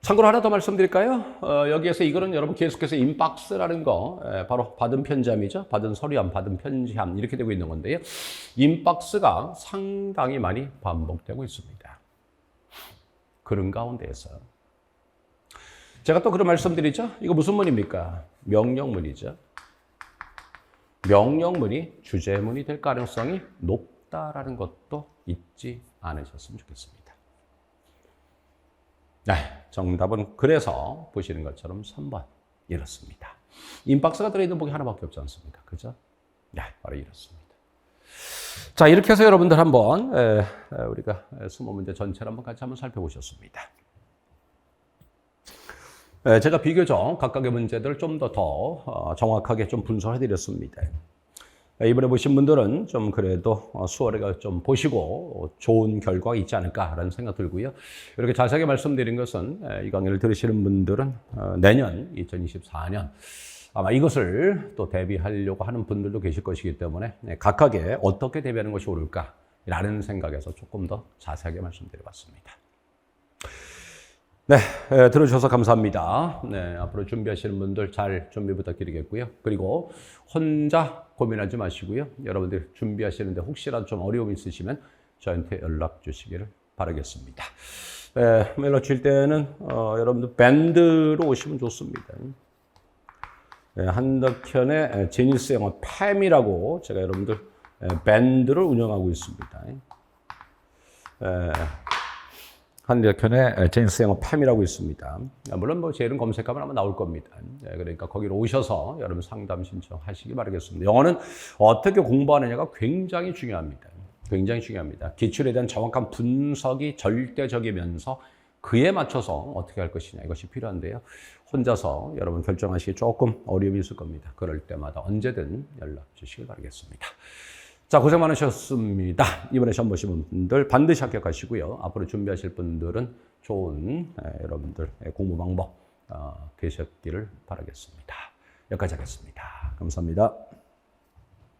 참고로 하나 더 말씀드릴까요? 여기에서 이거는 여러분 계속해서 인박스라는 거, 바로 받은 편지함이죠. 받은 서류함, 받은 편지함 이렇게 되고 있는 건데요. 인박스가 상당히 많이 반복되고 있습니다. 그런 가운데에서 제가 또 그런 말씀드리죠. 이거 무슨 문입니까? 명령문이죠. 명령문이 주제문이 될 가능성이 높다라는 것도 잊지 않으셨으면 좋겠습니다. 네, 정답은 그래서 보시는 것처럼 3번 이렇습니다. 인박스가 들어있는 복이 하나밖에 없지 않습니까? 그죠? 네, 바로 이렇습니다. 자, 이렇게 해서 여러분들 한번 우리가 수모 문제 전체를 한번 같이 한번 살펴보셨습니다. 제가 비교적 각각의 문제들을 좀 더 정확하게 좀 분석해 드렸습니다. 이번에 보신 분들은 좀 그래도 수월하게 좀 보시고 좋은 결과가 있지 않을까라는 생각 들고요. 이렇게 자세하게 말씀드린 것은 이 강의를 들으시는 분들은 내년 2024년 아마 이것을 또 대비하려고 하는 분들도 계실 것이기 때문에 각각의 어떻게 대비하는 것이 옳을까라는 생각에서 조금 더 자세하게 말씀드려봤습니다. 네, 들어주셔서 감사합니다. 네, 앞으로 준비하시는 분들 잘 준비 부탁드리겠고요. 그리고 혼자 고민하지 마시고요. 여러분들 준비하시는데 혹시라도 좀 어려움이 있으시면 저한테 연락 주시기를 바라겠습니다. 연락 주실 때는 여러분들 밴드로 오시면 좋습니다. 한덕현의 제니스 영어 팸이라고 제가 여러분들 밴드를 운영하고 있습니다. 한덕현의 제니스 영어 팸이라고 있습니다. 물론 뭐 제 이름 검색하면 아마 나올 겁니다. 그러니까 거기로 오셔서 여러분 상담 신청하시기 바라겠습니다. 영어는 어떻게 공부하느냐가 굉장히 중요합니다. 굉장히 중요합니다. 기출에 대한 정확한 분석이 절대적이면서 그에 맞춰서 어떻게 할 것이냐 이것이 필요한데요. 혼자서 여러분 결정하시기 조금 어려움이 있을 겁니다. 그럴 때마다 언제든 연락 주시기 바라겠습니다. 자, 고생 많으셨습니다. 이번에 시험 보신 분들 반드시 합격하시고요. 앞으로 준비하실 분들은 좋은 여러분들 공부 방법 되셨기를 바라겠습니다. 여기까지 하겠습니다. 감사합니다.